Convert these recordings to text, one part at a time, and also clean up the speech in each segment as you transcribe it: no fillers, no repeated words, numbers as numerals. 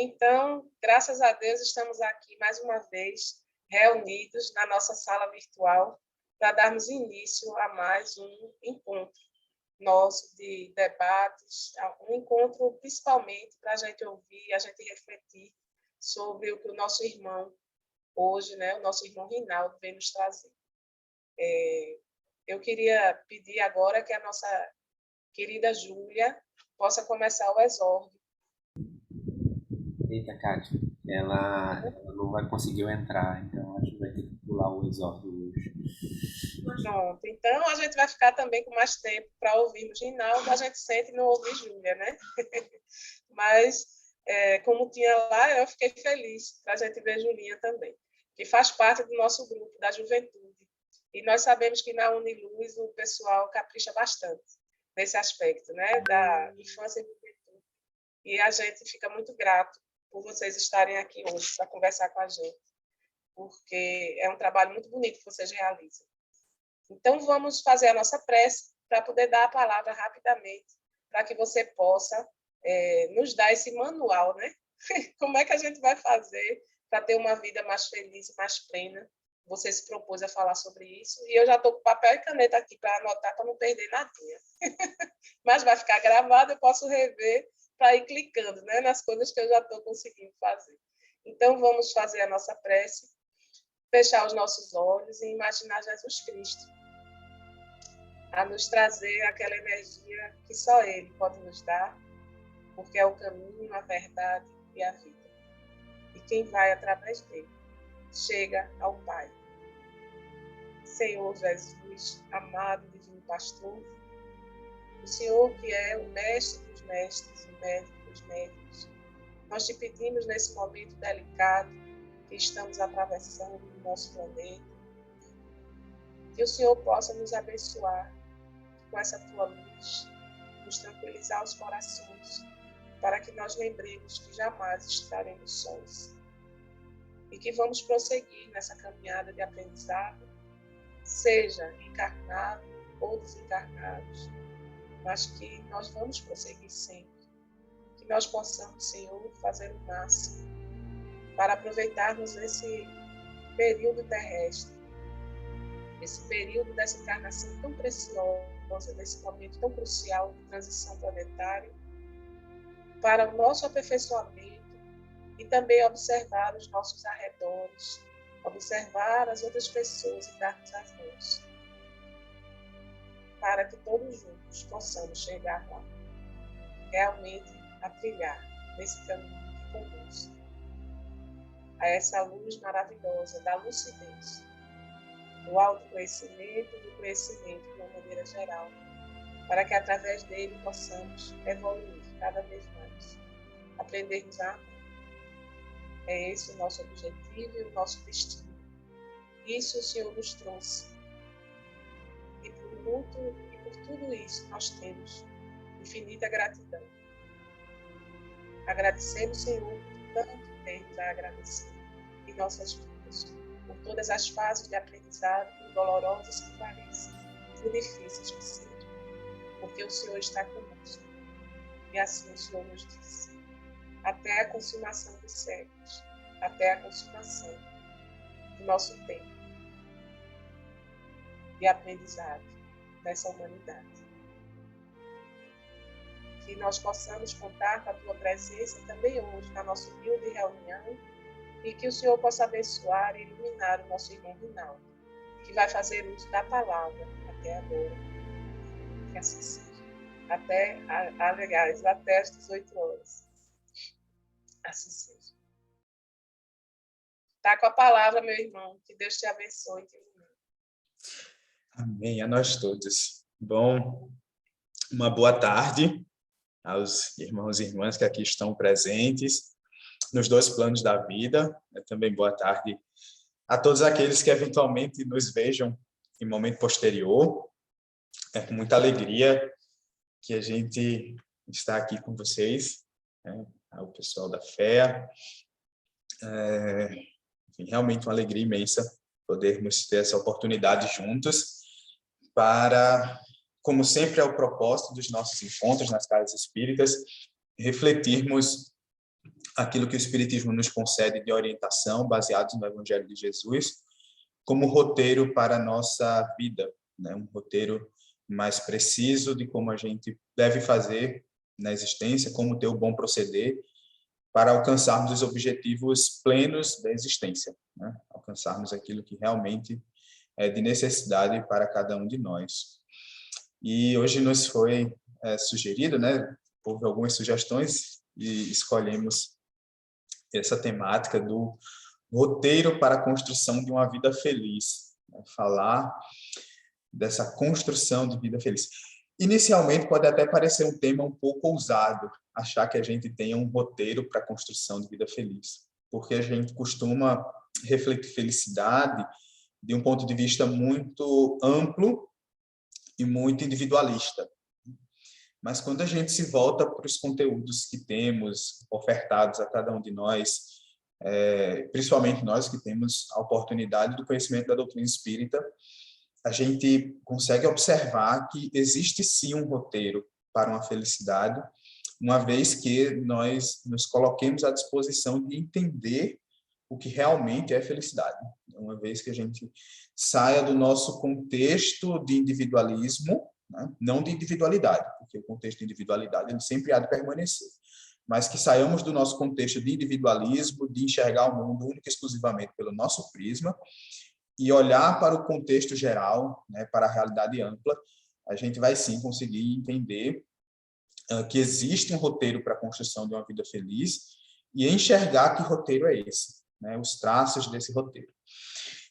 Então, graças a Deus, estamos aqui mais uma vez reunidos na nossa sala virtual para darmos início a mais um encontro nosso de debates, um encontro principalmente para a gente ouvir, a gente refletir sobre o que o nosso irmão hoje, né, o nosso irmão Rinaldo vem nos trazer. Eu queria pedir agora que a nossa querida Júlia possa começar o exórdio. Eita, Kátia, ela não vai conseguir entrar, então acho que vai ter que pular o exórdio hoje. Pronto, então a gente vai ficar também com mais tempo para ouvirmos Rinaldo, a gente sente e não ouvir Júlia, né? Mas, como tinha lá, eu fiquei feliz para a gente ver Julinha também, que faz parte do nosso grupo, da juventude. E nós sabemos que na Uniluz o pessoal capricha bastante nesse aspecto, né? Da infância e juventude. E a gente fica muito grato por vocês estarem aqui hoje para conversar com a gente, porque é um trabalho muito bonito que vocês realizam. Então, vamos fazer a nossa prece para poder dar a palavra rapidamente, para que você possa nos dar esse manual, né? Como é que a gente vai fazer para ter uma vida mais feliz e mais plena? Você se propôs a falar sobre isso, e eu já estou com papel e caneta aqui para anotar, para não perder nadinha. Mas vai ficar gravado, eu posso rever para ir clicando, né, nas coisas que eu já estou conseguindo fazer. Então, vamos fazer a nossa prece, fechar os nossos olhos e imaginar Jesus Cristo a nos trazer aquela energia que só Ele pode nos dar, porque é o caminho, a verdade e a vida. E quem vai através dele chega ao Pai. Senhor Jesus, amado Divino Pastor, o Senhor que é o mestre dos mestres, o médico dos médicos, nós te pedimos nesse momento delicado que estamos atravessando no nosso planeta, que o Senhor possa nos abençoar com essa tua luz, nos tranquilizar os corações, para que nós lembremos que jamais estaremos sós e que vamos prosseguir nessa caminhada de aprendizado, seja encarnado ou desencarnados, mas que nós vamos prosseguir sempre, que nós possamos, Senhor, fazer o máximo para aproveitarmos esse período terrestre, esse período dessa encarnação tão preciosa, desse momento tão crucial de transição planetária, para o nosso aperfeiçoamento e também observar os nossos arredores, observar as outras pessoas e dar-nos as mãos, para que todos juntos possamos chegar lá, realmente a trilhar nesse caminho que conduz a essa luz maravilhosa da lucidez, do autoconhecimento e do conhecimento de uma maneira geral, para que através dele possamos evoluir cada vez mais, aprendermos a amar. É esse o nosso objetivo e o nosso destino. Isso o Senhor nos trouxe. E por tudo isso nós temos infinita gratidão. Agradecemos, Senhor, por tanto temos a agradecer em nossas vidas, por todas as fases de aprendizado, por dolorosas que pareçam, por difíceis que sejam, porque o Senhor está conosco. E assim o Senhor nos disse, até a consumação dos séculos, até a consumação do nosso tempo de aprendizado nessa humanidade. Que nós possamos contar com a Tua presença também hoje na nossa humilde reunião e que o Senhor possa abençoar e iluminar o nosso irmão Rinaldo, que vai fazer uso da palavra até agora. Que assim seja. Até às 18 horas. Assim seja. Está com a palavra, meu irmão. Que Deus te abençoe. Amém. A nós todos. Bom, uma boa tarde aos irmãos e irmãs que aqui estão presentes nos dois planos da vida. Também boa tarde a todos aqueles que eventualmente nos vejam em momento posterior. É com muita alegria que a gente está aqui com vocês, né? O pessoal da FEA. Enfim, realmente uma alegria imensa podermos ter essa oportunidade juntos para, como sempre é o propósito dos nossos encontros nas casas espíritas, refletirmos aquilo que o Espiritismo nos concede de orientação, baseados no Evangelho de Jesus, como roteiro para a nossa vida, né? Um roteiro mais preciso de como a gente deve fazer na existência, como ter o bom proceder para alcançarmos os objetivos plenos da existência, né? Alcançarmos aquilo que realmente é de necessidade para cada um de nós. E hoje nos foi sugerido, né? Houve algumas sugestões e escolhemos essa temática do roteiro para a construção de uma vida feliz, né? Falar dessa construção de vida feliz. Inicialmente pode até parecer um tema um pouco ousado, achar que a gente tenha um roteiro para a construção de vida feliz, porque a gente costuma refletir felicidade de um ponto de vista muito amplo e muito individualista. Mas quando a gente se volta para os conteúdos que temos ofertados a cada um de nós, principalmente nós que temos a oportunidade do conhecimento da doutrina espírita, a gente consegue observar que existe sim um roteiro para uma felicidade, uma vez que nós nos coloquemos à disposição de entender o que realmente é felicidade, uma vez que a gente saia do nosso contexto de individualismo, né? Não de individualidade, porque o contexto de individualidade ele sempre há de permanecer, mas que saiamos do nosso contexto de individualismo, de enxergar o mundo único e exclusivamente pelo nosso prisma, e olhar para o contexto geral, né, para a realidade ampla, a gente vai sim conseguir entender que existe um roteiro para a construção de uma vida feliz e enxergar que roteiro é esse, né, os traços desse roteiro.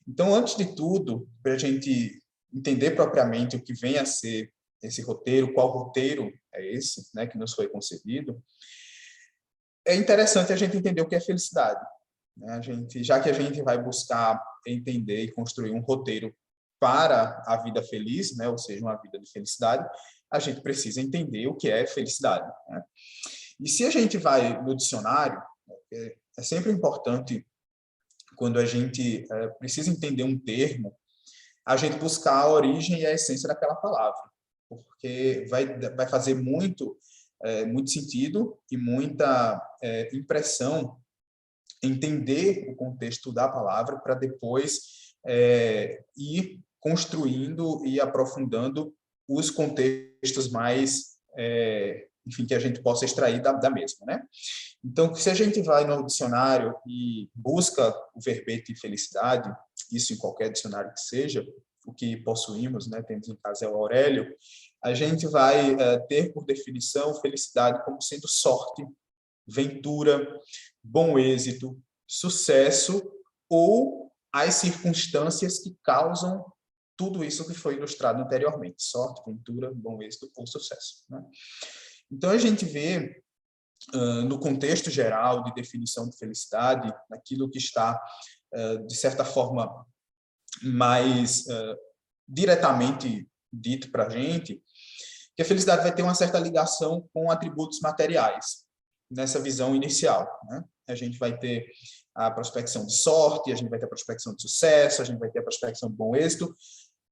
Então, antes de tudo, para a gente entender propriamente o que vem a ser esse roteiro, qual roteiro é esse, né, que nos foi concedido, é interessante a gente entender o que é felicidade. Já que a gente vai buscar entender e construir um roteiro para a vida feliz, né, ou seja, uma vida de felicidade, a gente precisa entender o que é felicidade, né? E se a gente vai no dicionário, é sempre importante, quando a gente precisa entender um termo, a gente buscar a origem e a essência daquela palavra, porque vai fazer muito sentido e muita impressão entender o contexto da palavra para depois ir construindo e aprofundando os contextos mais, enfim, que a gente possa extrair da mesma, né? Então, se a gente vai no dicionário e busca o verbete felicidade, isso em qualquer dicionário que seja, o que possuímos, né, temos em casa é o Aurélio, a gente vai ter por definição felicidade como sendo sorte, ventura, bom êxito, sucesso ou as circunstâncias que causam tudo isso que foi ilustrado anteriormente, sorte, ventura, bom êxito ou sucesso, né? Então, a gente vê, no contexto geral de definição de felicidade, naquilo que está, de certa forma, mais diretamente dito para a gente, que a felicidade vai ter uma certa ligação com atributos materiais, nessa visão inicial, né? A gente vai ter a prospecção de sorte, a gente vai ter a prospecção de sucesso, a gente vai ter a prospecção de bom êxito,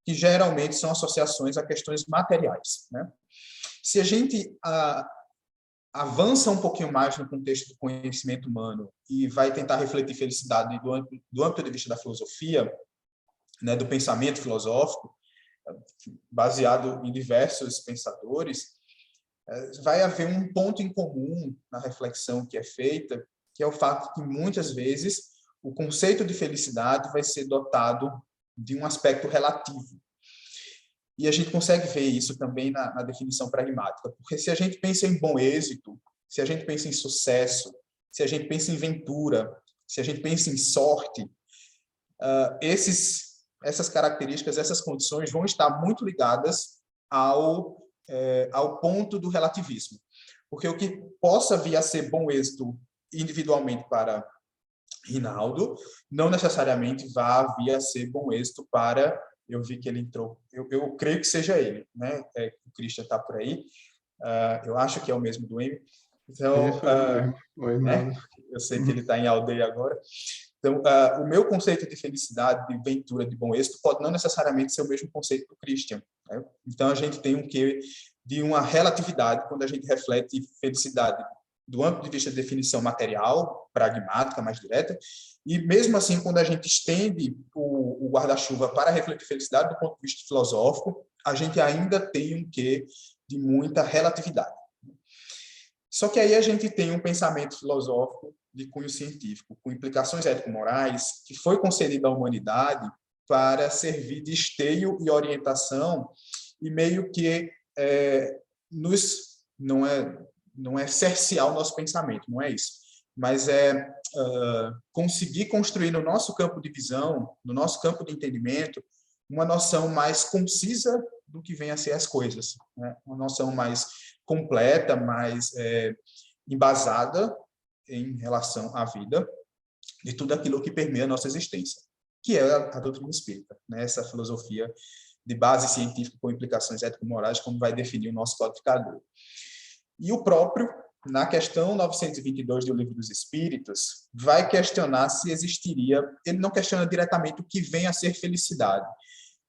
que geralmente são associações a questões materiais, né? Se a gente avança um pouquinho mais no contexto do conhecimento humano e vai tentar refletir felicidade do âmbito de vista da filosofia, né, do pensamento filosófico, baseado em diversos pensadores, vai haver um ponto em comum na reflexão que é feita, que é o fato que, muitas vezes, o conceito de felicidade vai ser dotado de um aspecto relativo. E a gente consegue ver isso também na definição pragmática, porque se a gente pensa em bom êxito, se a gente pensa em sucesso, se a gente pensa em ventura, se a gente pensa em sorte, essas características, essas condições vão estar muito ligadas ao ponto do relativismo. Porque o que possa vir a ser bom êxito individualmente para Rinaldo, não necessariamente vai vir a ser bom êxito para... Eu vi que ele entrou, eu creio que seja ele, né? O Christian está por aí, eu acho que é o mesmo do M. Então, né? Eu sei que ele está em aldeia agora. Então, o meu conceito de felicidade, de ventura, de bom êxito, pode não necessariamente ser o mesmo conceito do Christian, né? Então, a gente tem um quê de uma relatividade quando a gente reflete felicidade do âmbito de vista de definição material, pragmática, mais direta, e mesmo assim, quando a gente estende o guarda-chuva para refletir felicidade do ponto de vista filosófico, a gente ainda tem um quê de muita relatividade. Só que aí a gente tem um pensamento filosófico de cunho científico, com implicações ético-morais, que foi concedido à humanidade para servir de esteio e orientação, e meio que não é cercear o nosso pensamento, não é isso, mas é conseguir construir no nosso campo de visão, no nosso campo de entendimento, uma noção mais concisa do que vem a ser as coisas, né? Uma noção mais completa, mais embasada em relação à vida, de tudo aquilo que permeia a nossa existência, que é a doutrina espírita, né? Essa filosofia de base científica com implicações ético-morais, como vai definir o nosso codificador. E o próprio, na questão 922 do Livro dos Espíritos, vai questionar se existiria, ele não questiona diretamente o que vem a ser felicidade,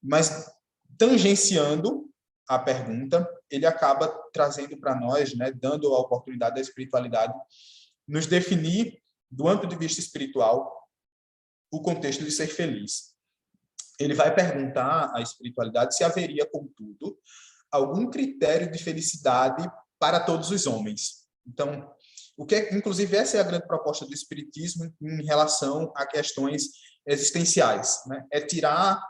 mas tangenciando a pergunta, ele acaba trazendo para nós, né, dando a oportunidade da espiritualidade nos definir, do ponto de vista espiritual, o contexto de ser feliz. Ele vai perguntar à espiritualidade se haveria, contudo, algum critério de felicidade para todos os homens. Então, inclusive, essa é a grande proposta do espiritismo em relação a questões existenciais, né? É tirar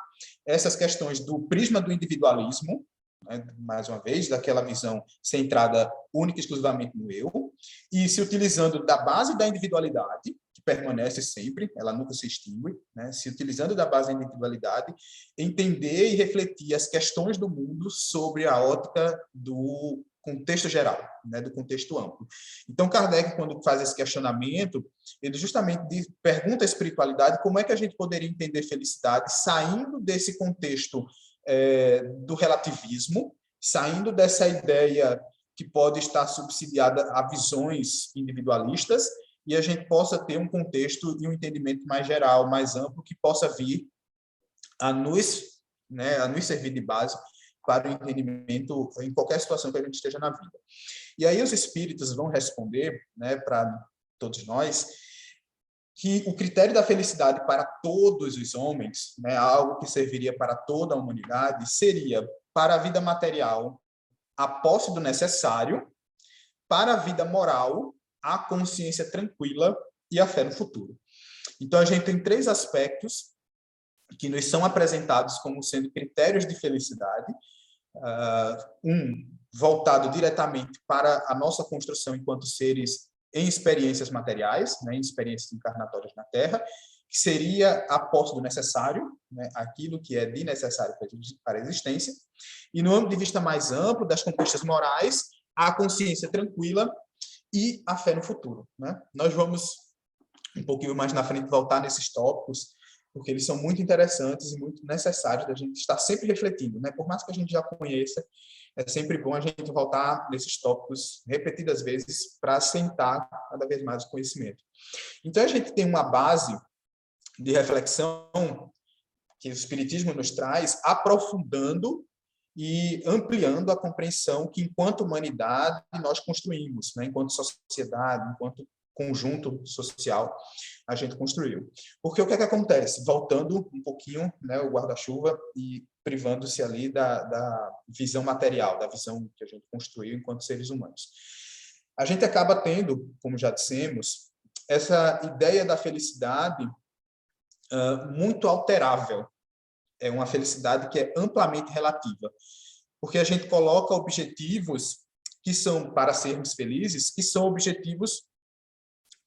essas questões do prisma do individualismo, né, mais uma vez, daquela visão centrada única e exclusivamente no eu, e se utilizando da base da individualidade, que permanece sempre, ela nunca se extingue, né, se utilizando da base da individualidade, entender e refletir as questões do mundo sobre a ótica do contexto geral, né, do contexto amplo. Então, Kardec, quando faz esse questionamento, ele justamente pergunta à espiritualidade como é que a gente poderia entender felicidade saindo desse contexto do relativismo, saindo dessa ideia que pode estar subsidiada a visões individualistas, e a gente possa ter um contexto e um entendimento mais geral, mais amplo, que possa vir a nos servir de base para o entendimento em qualquer situação que a gente esteja na vida. E aí os espíritos vão responder, né, para todos nós, que o critério da felicidade para todos os homens, né, algo que serviria para toda a humanidade, seria, para a vida material, a posse do necessário, para a vida moral, a consciência tranquila e a fé no futuro. Então, a gente tem 3 aspectos que nos são apresentados como sendo critérios de felicidade. Um voltado diretamente para a nossa construção enquanto seres em experiências materiais, né, em experiências encarnatórias na Terra, que seria a posse do necessário, né, aquilo que é de necessário para a existência, e no âmbito de vista mais amplo das conquistas morais, a consciência tranquila e a fé no futuro, né? Nós vamos um pouquinho mais na frente voltar nesses tópicos, porque eles são muito interessantes e muito necessários da gente estar sempre refletindo, né? Por mais que a gente já conheça, é sempre bom a gente voltar nesses tópicos repetidas vezes para assentar cada vez mais o conhecimento. Então, a gente tem uma base de reflexão que o Espiritismo nos traz, aprofundando e ampliando a compreensão que, enquanto humanidade, nós construímos, né? Enquanto sociedade, enquanto conjunto social, a gente construiu. Porque o que é que acontece? Voltando um pouquinho, né, o guarda-chuva e privando-se ali da visão material, da visão que a gente construiu enquanto seres humanos. A gente acaba tendo, como já dissemos, essa ideia da felicidade muito alterável. É uma felicidade que é amplamente relativa, porque a gente coloca objetivos que são, para sermos felizes, que são objetivos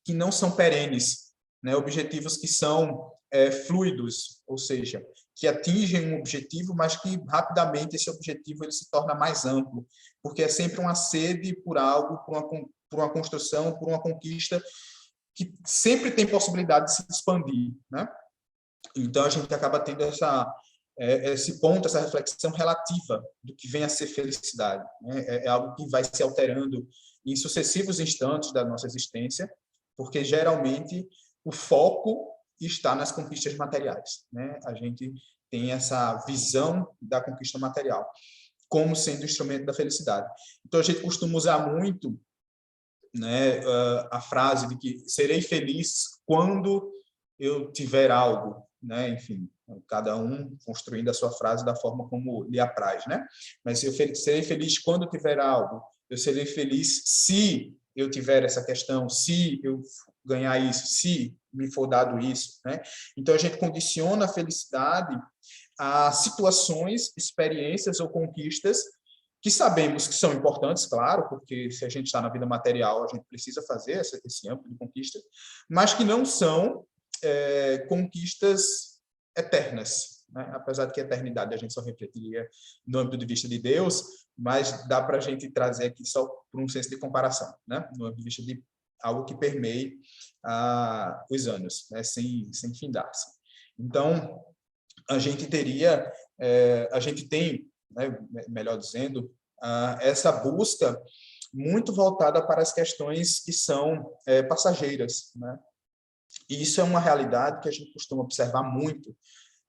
que não são perenes, né? Objetivos que são fluidos, ou seja, que atingem um objetivo, mas que rapidamente esse objetivo ele se torna mais amplo, porque é sempre uma sede por algo, por uma construção, por uma conquista que sempre tem possibilidade de se expandir, né? Então a gente acaba tendo esse ponto, essa reflexão relativa do que vem a ser felicidade, né? É algo que vai se alterando em sucessivos instantes da nossa existência, porque geralmente o foco está nas conquistas materiais, né? A gente tem essa visão da conquista material como sendo o instrumento da felicidade. Então a gente costuma usar muito né, a frase de que serei feliz quando eu tiver algo, né? Enfim, cada um construindo a sua frase da forma como lhe apraz, né? Mas eu serei feliz quando tiver algo, eu serei feliz se eu tiver essa questão, se eu ganhar isso, se me for dado isso, né? Então a gente condiciona a felicidade a situações, experiências ou conquistas que sabemos que são importantes, claro, porque se a gente está na vida material, a gente precisa fazer esse âmbito de conquista, mas que não são conquistas eternas, né? Apesar de que a eternidade a gente só refletiria no âmbito de vista de Deus, mas dá para a gente trazer aqui só por um senso de comparação, né? No âmbito de vista de algo que permeie os anos, né? sem findar-se. Então, a gente tem, né, melhor dizendo, essa busca muito voltada para as questões que são passageiras, né? E isso é uma realidade que a gente costuma observar muito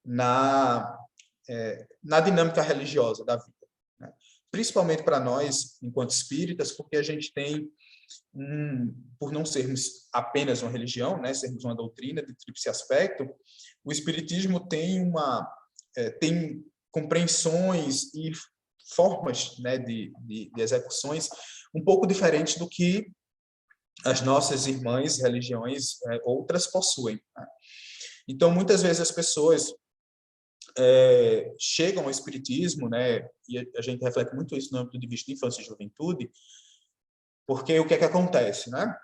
na dinâmica religiosa da vida, né? Principalmente para nós, enquanto espíritas, porque a gente tem, por não sermos apenas uma religião, né, sermos uma doutrina de tríplice aspecto, o espiritismo tem tem compreensões e formas, né, de execuções um pouco diferentes do que as nossas irmãs religiões outras possuem, né? Então, muitas vezes as pessoas chegam ao espiritismo, né, e a gente reflete muito isso no âmbito de vista de infância e juventude, porque o que é que acontece, né?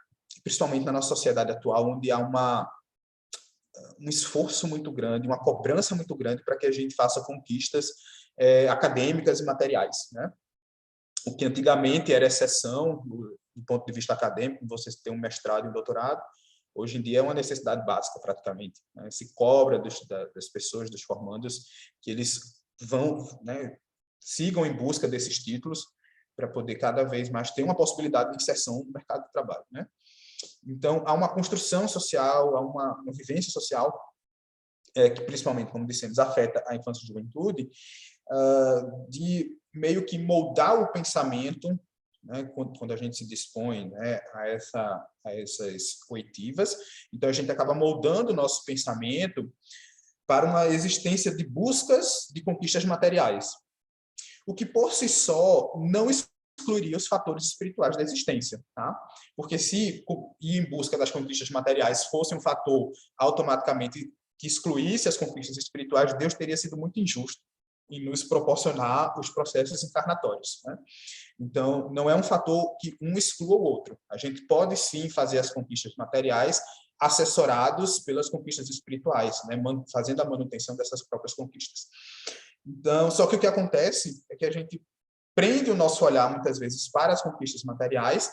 Principalmente na nossa sociedade atual, onde há um esforço muito grande, uma cobrança muito grande para que a gente faça conquistas acadêmicas e materiais, né? O que antigamente era exceção do ponto de vista acadêmico, você ter um mestrado e um doutorado, hoje em dia é uma necessidade básica praticamente, né? Se cobra das pessoas, dos formandos, que eles vão, né, sigam em busca desses títulos para poder cada vez mais ter uma possibilidade de inserção no mercado de trabalho, né? Então, há uma construção social, há uma vivência social que, principalmente, como dissemos, afeta a infância e a juventude, de meio que moldar o pensamento, né, quando a gente se dispõe, né, a essas oitivas. Então, a gente acaba moldando o nosso pensamento para uma existência de buscas de conquistas materiais, o que, por si só, não excluiria os fatores espirituais da existência, tá? Porque se ir em busca das conquistas materiais fosse um fator automaticamente que excluísse as conquistas espirituais, Deus teria sido muito injusto em nos proporcionar os processos encarnatórios, né? Então, não é um fator que um exclua o outro. A gente pode, sim, fazer as conquistas materiais assessorados pelas conquistas espirituais, né? Fazendo a manutenção dessas próprias conquistas. Então, só que o que acontece é que a gente prende o nosso olhar, muitas vezes, para as conquistas materiais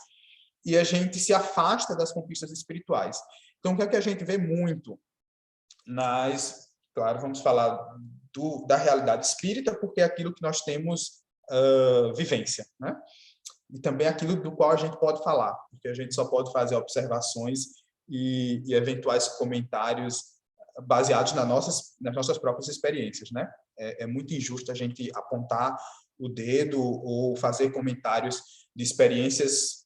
e a gente se afasta das conquistas espirituais. Então, o que é que a gente vê muito claro, vamos falar da realidade espírita, porque é aquilo que nós temos vivência, né? E também aquilo do qual a gente pode falar, porque a gente só pode fazer observações e eventuais comentários baseados nas nossas próprias experiências, né? É muito injusto a gente apontar o dedo ou fazer comentários de experiências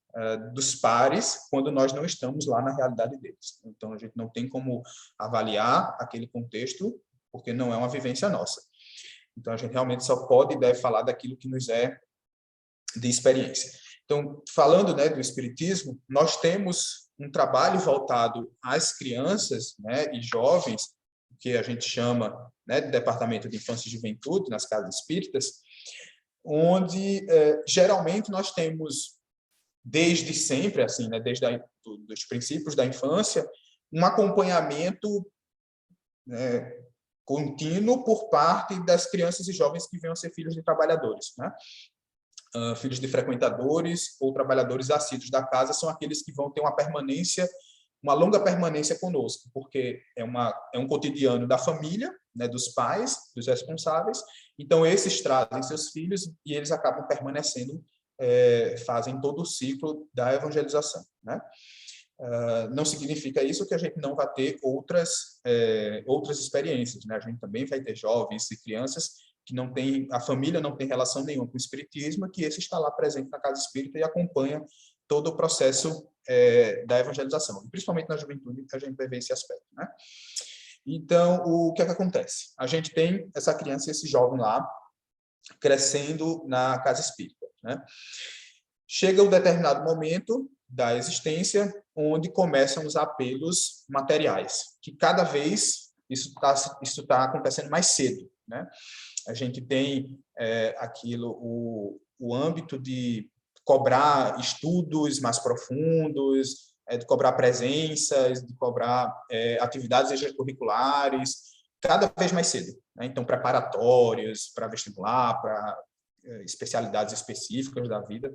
dos pares quando nós não estamos lá na realidade deles. Então, a gente não tem como avaliar aquele contexto porque não é uma vivência nossa. Então, a gente realmente só pode e deve falar daquilo que nos é de experiência. Então, falando, né, do espiritismo, nós temos um trabalho voltado às crianças, né, e jovens, que a gente chama, né, de Departamento de Infância e Juventude, nas casas espíritas, onde geralmente nós temos, desde sempre, assim, né, desde dos princípios da infância, um acompanhamento contínuo por parte das crianças e jovens que venham a ser filhos de trabalhadores, né? Filhos de frequentadores ou trabalhadores assíduos da casa são aqueles que vão ter uma longa permanência conosco, porque é um cotidiano da família, né, dos pais, dos responsáveis. Então, esses trazem seus filhos e eles acabam permanecendo, fazem todo o ciclo da evangelização, né? Não significa isso que a gente não vai ter outras experiências, né? A gente também vai ter jovens e crianças que a família não tem relação nenhuma com o espiritismo, que esse está lá presente na casa espírita e acompanha todo o processo da evangelização, principalmente na juventude, que a gente vai ver esse aspecto, né? Então, o que é que acontece? A gente tem essa criança, esse jovem lá, crescendo na casa espírita, né? Chega um determinado momento da existência onde começam os apelos materiais, que cada vez isso tá acontecendo mais cedo, né? A gente tem o âmbito de cobrar estudos mais profundos, de cobrar presenças, de cobrar atividades extracurriculares, cada vez mais cedo, né? Então, preparatórios para vestibular, para especialidades específicas da vida,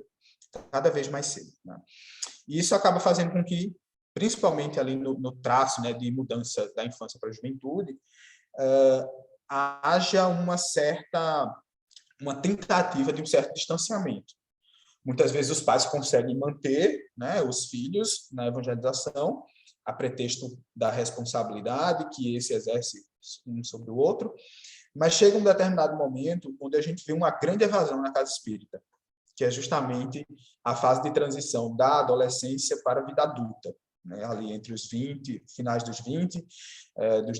cada vez mais cedo, né? E isso acaba fazendo com que, principalmente ali no traço, né, de mudança da infância para a juventude, haja uma tentativa de um certo distanciamento. Muitas vezes os pais conseguem manter, né, os filhos na evangelização, a pretexto da responsabilidade que esse exerce um sobre o outro, mas chega um determinado momento onde a gente vê uma grande evasão na casa espírita, que é justamente a fase de transição da adolescência para a vida adulta, né? Ali entre os 20, finais dos 20,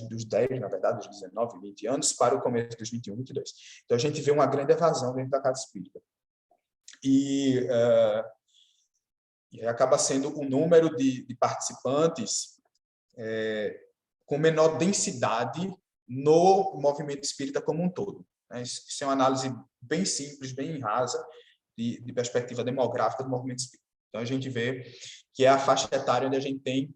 dos 10, na verdade, dos 19, 20 anos, para o começo dos 21, 22. Então, a gente vê uma grande evasão dentro da casa espírita. E acaba sendo o número de participantes com menor densidade no movimento espírita como um todo, né? Isso é uma análise bem simples, bem rasa, de perspectiva demográfica do movimento espírita. Então, a gente vê que é a faixa etária onde a gente tem,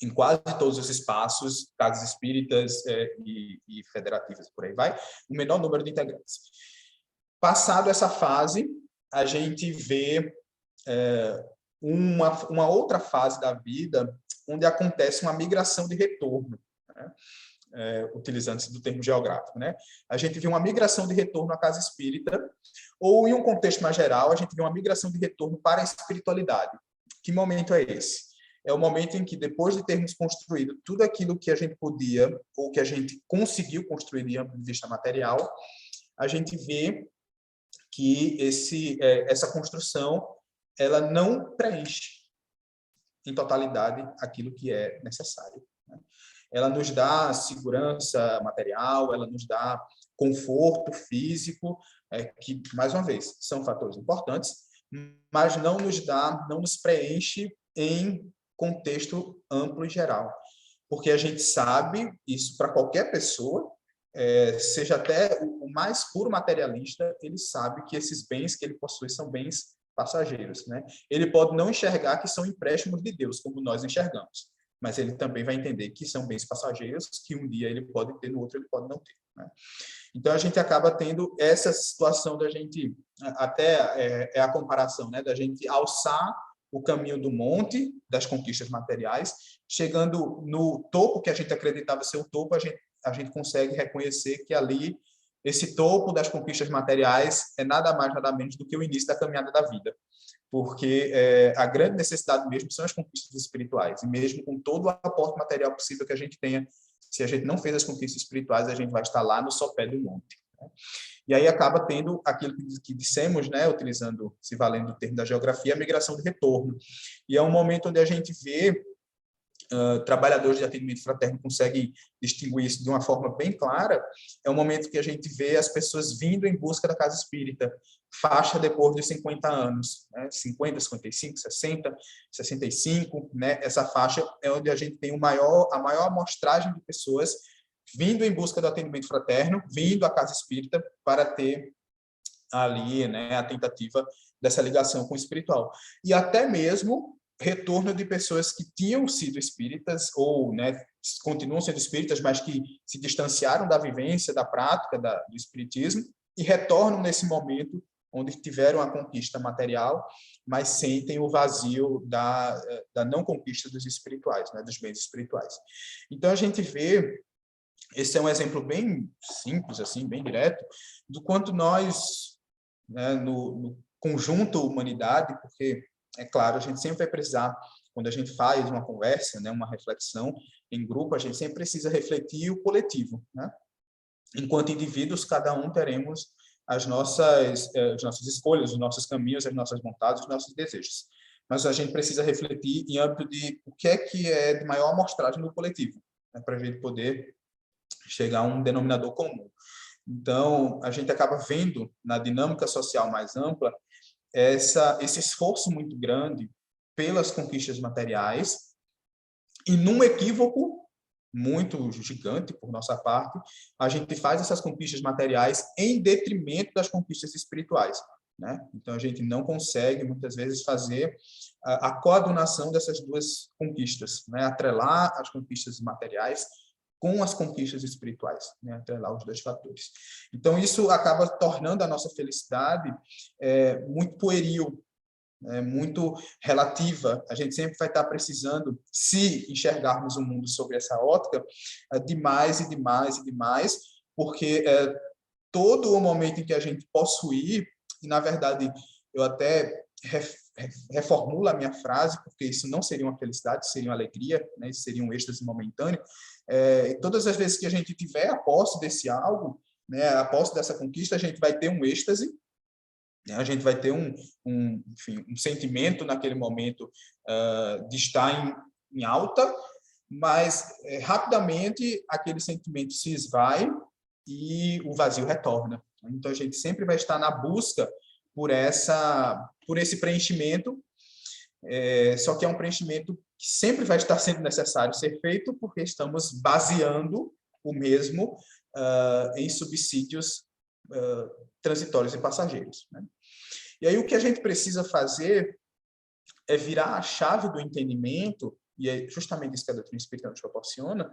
em quase todos os espaços, casas espíritas e federativas, por aí vai, o menor número de integrantes. Passado essa fase, a gente vê uma outra fase da vida onde acontece uma migração de retorno, né? Utilizando-se do termo geográfico, né? A gente vê uma migração de retorno à casa espírita, ou, em um contexto mais geral, a gente vê uma migração de retorno para a espiritualidade. Que momento é esse? É o momento em que, depois de termos construído tudo aquilo que a gente podia, ou que a gente conseguiu construir de ponto de vista material, a gente vê que essa construção ela não preenche em totalidade aquilo que é necessário, né? Ela nos dá segurança material, ela nos dá conforto físico, que, mais uma vez, são fatores importantes, mas não nos preenche em contexto amplo e geral. Porque a gente sabe, isso para qualquer pessoa, seja até o mais puro materialista, ele sabe que esses bens que ele possui são bens passageiros, né? Ele pode não enxergar que são empréstimos de Deus, como nós enxergamos, mas ele também vai entender que são bens passageiros, que um dia ele pode ter, no outro ele pode não ter, né? Então, a gente acaba tendo essa situação da gente, até a comparação, né, da gente alçar o caminho do monte das conquistas materiais, chegando no topo que a gente acreditava ser o topo, a gente consegue reconhecer que ali, esse topo das conquistas materiais é nada mais, nada menos do que o início da caminhada da vida. Porque a grande necessidade mesmo são as conquistas espirituais. E mesmo com todo o aporte material possível que a gente tenha, se a gente não fez as conquistas espirituais, a gente vai estar lá no sopé do monte, né? E aí acaba tendo aquilo que dissemos, né, se valendo do termo da geografia, a migração de retorno. E é um momento onde a gente vê trabalhadores de atendimento fraterno conseguem distinguir isso de uma forma bem clara. É um momento que a gente vê as pessoas vindo em busca da casa espírita, faixa depois de 50 anos, né? 50, 55, 60, 65, né? Essa faixa é onde a gente tem a maior amostragem de pessoas vindo em busca do atendimento fraterno, vindo à casa espírita para ter ali, né, a tentativa dessa ligação com o espiritual. E até mesmo retorno de pessoas que tinham sido espíritas ou, né, continuam sendo espíritas, mas que se distanciaram da vivência, da prática do espiritismo e retornam nesse momento onde tiveram a conquista material, mas sentem o vazio da não conquista dos espirituais, né, dos bens espirituais. Então, a gente vê, esse é um exemplo bem simples, assim, bem direto, do quanto nós, né, no conjunto humanidade, porque, é claro, a gente sempre vai precisar, quando a gente faz uma conversa, né, uma reflexão em grupo, a gente sempre precisa refletir o coletivo, né? Enquanto indivíduos, cada um teremos as nossas escolhas, os nossos caminhos, as nossas vontades, os nossos desejos. mas a gente precisa refletir em âmbito de o que é de maior amostragem no coletivo, né, para a gente poder chegar a um denominador comum. Então, a gente acaba vendo na dinâmica social mais ampla esse esforço muito grande pelas conquistas materiais e num equívoco muito gigante por nossa parte, a gente faz essas conquistas materiais em detrimento das conquistas espirituais, né? Então, a gente não consegue, muitas vezes, fazer a coadunação dessas duas conquistas, né? Atrelar as conquistas materiais com as conquistas espirituais, né? Atrelar os dois fatores. Então, isso acaba tornando a nossa felicidade muito pueril, muito relativa. A gente sempre vai estar precisando, se enxergarmos o mundo sobre essa ótica, de mais e de mais e de mais, porque todo o momento em que a gente possuir, e na verdade eu até reformulo a minha frase, porque isso não seria uma felicidade, seria uma alegria, né? Isso seria um êxtase momentâneo. Todas as vezes que a gente tiver a posse desse algo, né, a posse dessa conquista, a gente vai ter um êxtase, a gente vai ter enfim, um sentimento naquele momento de estar em alta, mas rapidamente aquele sentimento se esvai e o vazio retorna. Então a gente sempre vai estar na busca por esse preenchimento, só que é um preenchimento que sempre vai estar sendo necessário ser feito porque estamos baseando o mesmo em subsídios transitórios e passageiros, né? E aí o que a gente precisa fazer é virar a chave do entendimento, e é justamente isso que a doutrina espírita nos proporciona,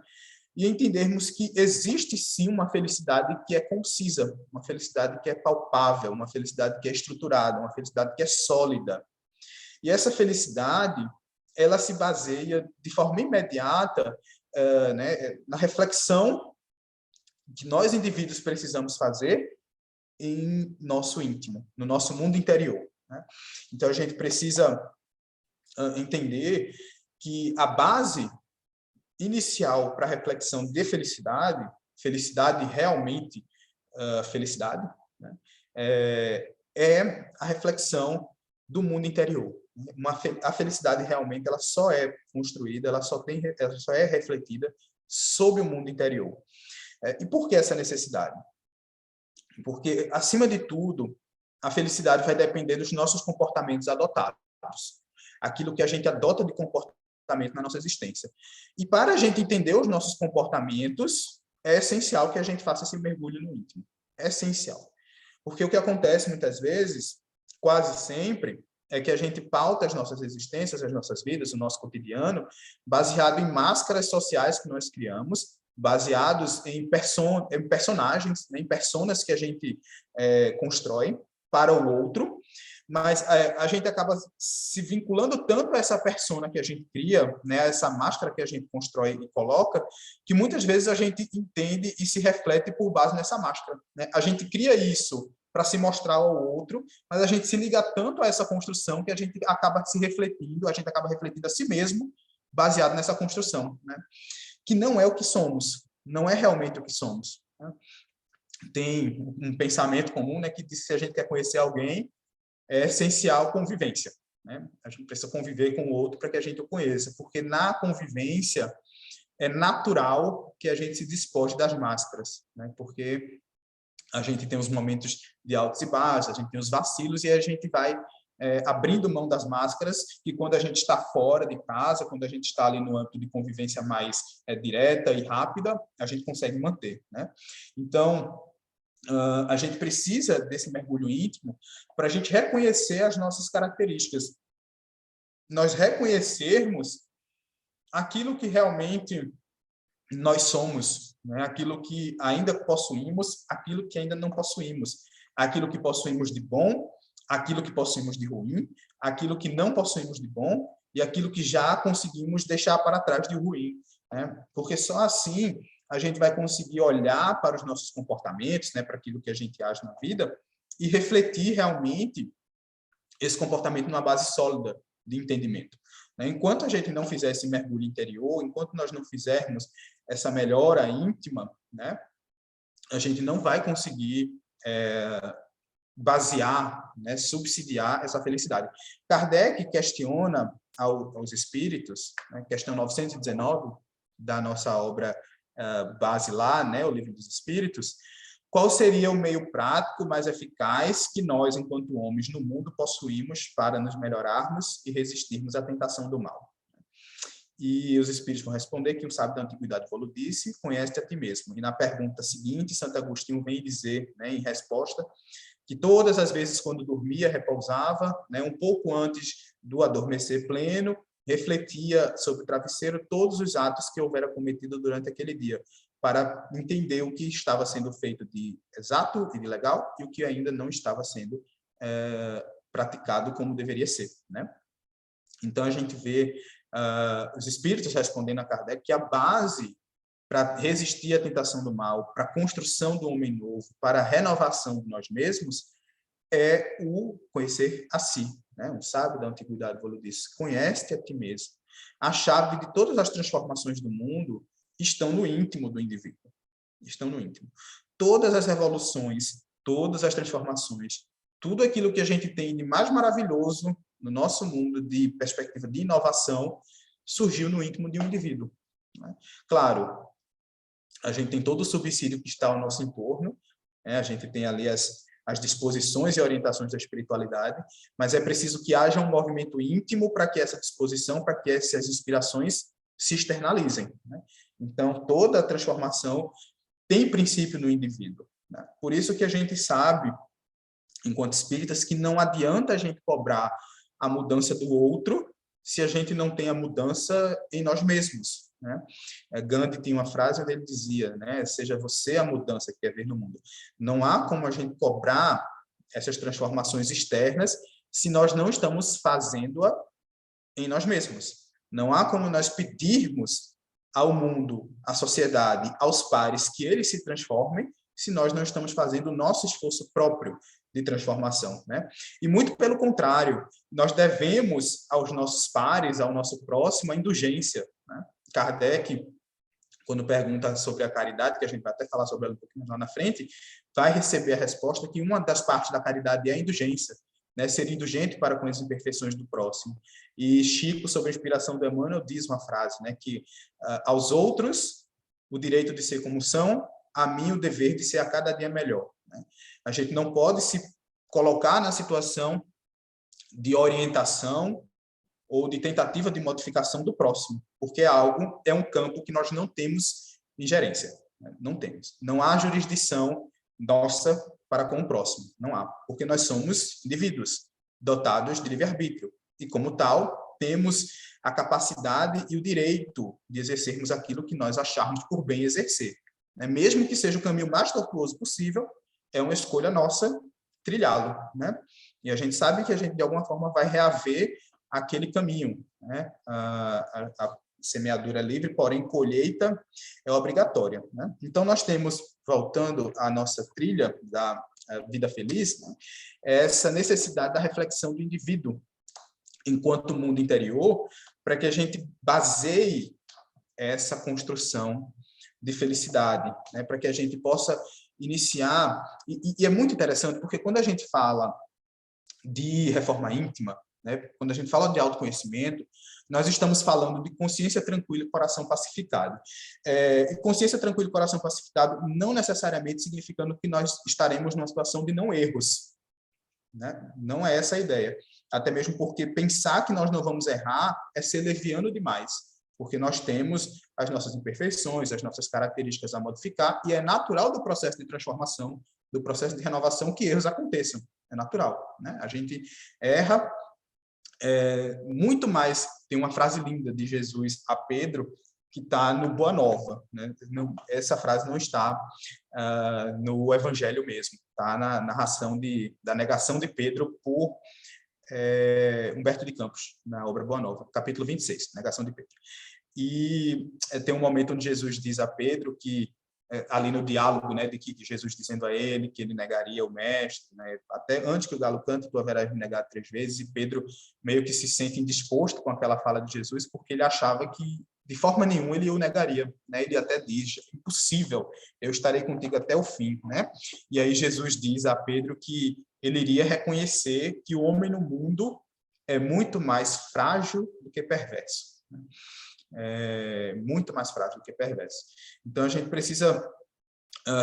e entendermos que existe sim uma felicidade que é concisa, uma felicidade que é palpável, uma felicidade que é estruturada, uma felicidade que é sólida. E essa felicidade, ela se baseia de forma imediata né, na reflexão que nós indivíduos precisamos fazer em nosso íntimo, no nosso mundo interior, né? Então, a gente precisa entender que a base inicial para a reflexão de felicidade, felicidade realmente felicidade, né? É a reflexão do mundo interior. A felicidade realmente ela só é construída, ela só é refletida sob o mundo interior. E por que essa necessidade? Porque, acima de tudo, a felicidade vai depender dos nossos comportamentos adotados. Aquilo que a gente adota de comportamento na nossa existência. E para a gente entender os nossos comportamentos, é essencial que a gente faça esse mergulho no íntimo. É essencial. Porque o que acontece muitas vezes, quase sempre, é que a gente pauta as nossas existências, as nossas vidas, o nosso cotidiano, baseado em máscaras sociais que nós criamos, baseados em personagens, né, em personas que a gente constrói para o outro, mas a gente acaba se vinculando tanto a essa persona que a gente cria, né, a essa máscara que a gente constrói e coloca, que muitas vezes a gente entende e se reflete por base nessa máscara, né? A gente cria isso para se mostrar ao outro, mas a gente se liga tanto a essa construção que a gente acaba se refletindo, a gente acaba refletindo a si mesmo baseado nessa construção, né? Que não é o que somos, não é realmente o que somos, né? Tem um pensamento comum, né, que diz que se a gente quer conhecer alguém, é essencial convivência, né? A gente precisa conviver com o outro para que a gente o conheça, porque na convivência é natural que a gente se despoje das máscaras, né? Porque a gente tem os momentos de altos e baixos, a gente tem os vacilos e a gente vai abrindo mão das máscaras, que quando a gente está fora de casa, quando a gente está ali no âmbito de convivência mais direta e rápida, a gente consegue manter, né? Então, a gente precisa desse mergulho íntimo para a gente reconhecer as nossas características. Nós reconhecermos aquilo que realmente nós somos, né? Aquilo que ainda possuímos, aquilo que ainda não possuímos, aquilo que possuímos de bom, aquilo que possuímos de ruim, aquilo que não possuímos de bom e aquilo que já conseguimos deixar para trás de ruim, né? Porque só assim a gente vai conseguir olhar para os nossos comportamentos, né, para aquilo que a gente age na vida e refletir realmente esse comportamento numa base sólida de entendimento. Enquanto a gente não fizer esse mergulho interior, enquanto nós não fizermos essa melhora íntima, né, a gente não vai conseguir basear, né, subsidiar essa felicidade. Kardec questiona aos espíritos, né, questão 919 da nossa obra base lá, né, o Livro dos Espíritos, qual seria o meio prático mais eficaz que nós, enquanto homens no mundo, possuímos para nos melhorarmos e resistirmos à tentação do mal? E os espíritos vão responder que o sábio da antiguidade vos disse, conhece a ti mesmo. E na pergunta seguinte, Santo Agostinho vem dizer, né, em resposta, que todas as vezes quando dormia, repousava, né, um pouco antes do adormecer pleno, refletia sobre o travesseiro todos os atos que houvera cometido durante aquele dia, para entender o que estava sendo feito de exato e de legal e o que ainda não estava sendo praticado como deveria ser, né? Então, a gente vê os espíritos respondendo a Kardec que a base para resistir à tentação do mal, para a construção do homem novo, para a renovação de nós mesmos, é o conhecer a si. Né? Um sábio da antiguidade vos disse, conhece-te a ti mesmo. A chave de todas as transformações do mundo estão no íntimo do indivíduo. Estão no íntimo. Todas as revoluções, todas as transformações, tudo aquilo que a gente tem de mais maravilhoso no nosso mundo de perspectiva de inovação surgiu no íntimo de um indivíduo. Né? Claro, a gente tem todo o subsídio que está ao nosso entorno, né? A gente tem ali as disposições e orientações da espiritualidade, mas é preciso que haja um movimento íntimo para que essa disposição, para que essas inspirações se externalizem. Né? Então, toda a transformação tem princípio no indivíduo. Né? Por isso que a gente sabe, enquanto espíritas, que não adianta a gente cobrar a mudança do outro se a gente não tem a mudança em nós mesmos. Né? Gandhi tinha uma frase onde ele dizia, né, seja você a mudança que quer ver no mundo. Não há como a gente cobrar essas transformações externas se nós não estamos fazendo-a em nós mesmos. Não há como nós pedirmos ao mundo, à sociedade, aos pares que eles se transformem se nós não estamos fazendo o nosso esforço próprio de transformação, né? E muito pelo contrário, nós devemos aos nossos pares, ao nosso próximo, a indulgência, né? Kardec, quando pergunta sobre a caridade, que a gente vai até falar sobre ela um pouquinho lá na frente, vai receber a resposta que uma das partes da caridade é a indulgência, né? Ser indulgente para com as imperfeições do próximo. E Chico, sob a inspiração do Emmanuel, diz uma frase, né? Que aos outros o direito de ser como são, a mim o dever de ser a cada dia melhor. Né? A gente não pode se colocar na situação de orientação ou de tentativa de modificação do próximo, porque é um campo que nós não temos ingerência, né? Não temos. Não há jurisdição nossa para com o próximo, não há, porque nós somos indivíduos dotados de livre-arbítrio e, como tal, temos a capacidade e o direito de exercermos aquilo que nós acharmos por bem exercer. Né? Mesmo que seja o caminho mais tortuoso possível, é uma escolha nossa trilhá-lo, né? E a gente sabe que a gente, de alguma forma, vai reaver aquele caminho, né? A semeadura é livre, porém colheita é obrigatória, né? Então, nós temos, voltando à nossa trilha da vida feliz, né? Essa necessidade da reflexão do indivíduo enquanto mundo interior, para que a gente baseie essa construção de felicidade, né? Para que a gente possa iniciar, e é muito interessante, porque quando a gente fala de reforma íntima, né? Quando a gente fala de autoconhecimento, nós estamos falando de consciência tranquila e coração pacificado. E consciência tranquila e coração pacificado não necessariamente significando que nós estaremos numa situação de não erros, né? Não é essa a ideia. Até mesmo porque pensar que nós não vamos errar é ser leviano demais, porque nós temos as nossas imperfeições, as nossas características a modificar, e é natural do processo de transformação, do processo de renovação, que erros aconteçam. É natural, né? A gente erra muito mais. Tem uma frase linda de Jesus a Pedro, que está no Boa Nova, né? Essa frase não está no Evangelho mesmo, está na narração da negação de Pedro por Humberto de Campos, na obra Boa Nova, capítulo 26, negação de Pedro. E tem um momento onde Jesus diz a Pedro que, ali no diálogo, né, de Jesus dizendo a ele que ele negaria o mestre, né, até antes que o galo cante, tu haverás me negado 3 vezes, e Pedro meio que se sente indisposto com aquela fala de Jesus, porque ele achava que de forma nenhuma ele o negaria, né? Ele até diz, impossível, eu estarei contigo até o fim, né? E aí Jesus diz a Pedro que ele iria reconhecer que o homem no mundo é muito mais frágil do que perverso. É muito mais frágil do que perverso. Então, a gente precisa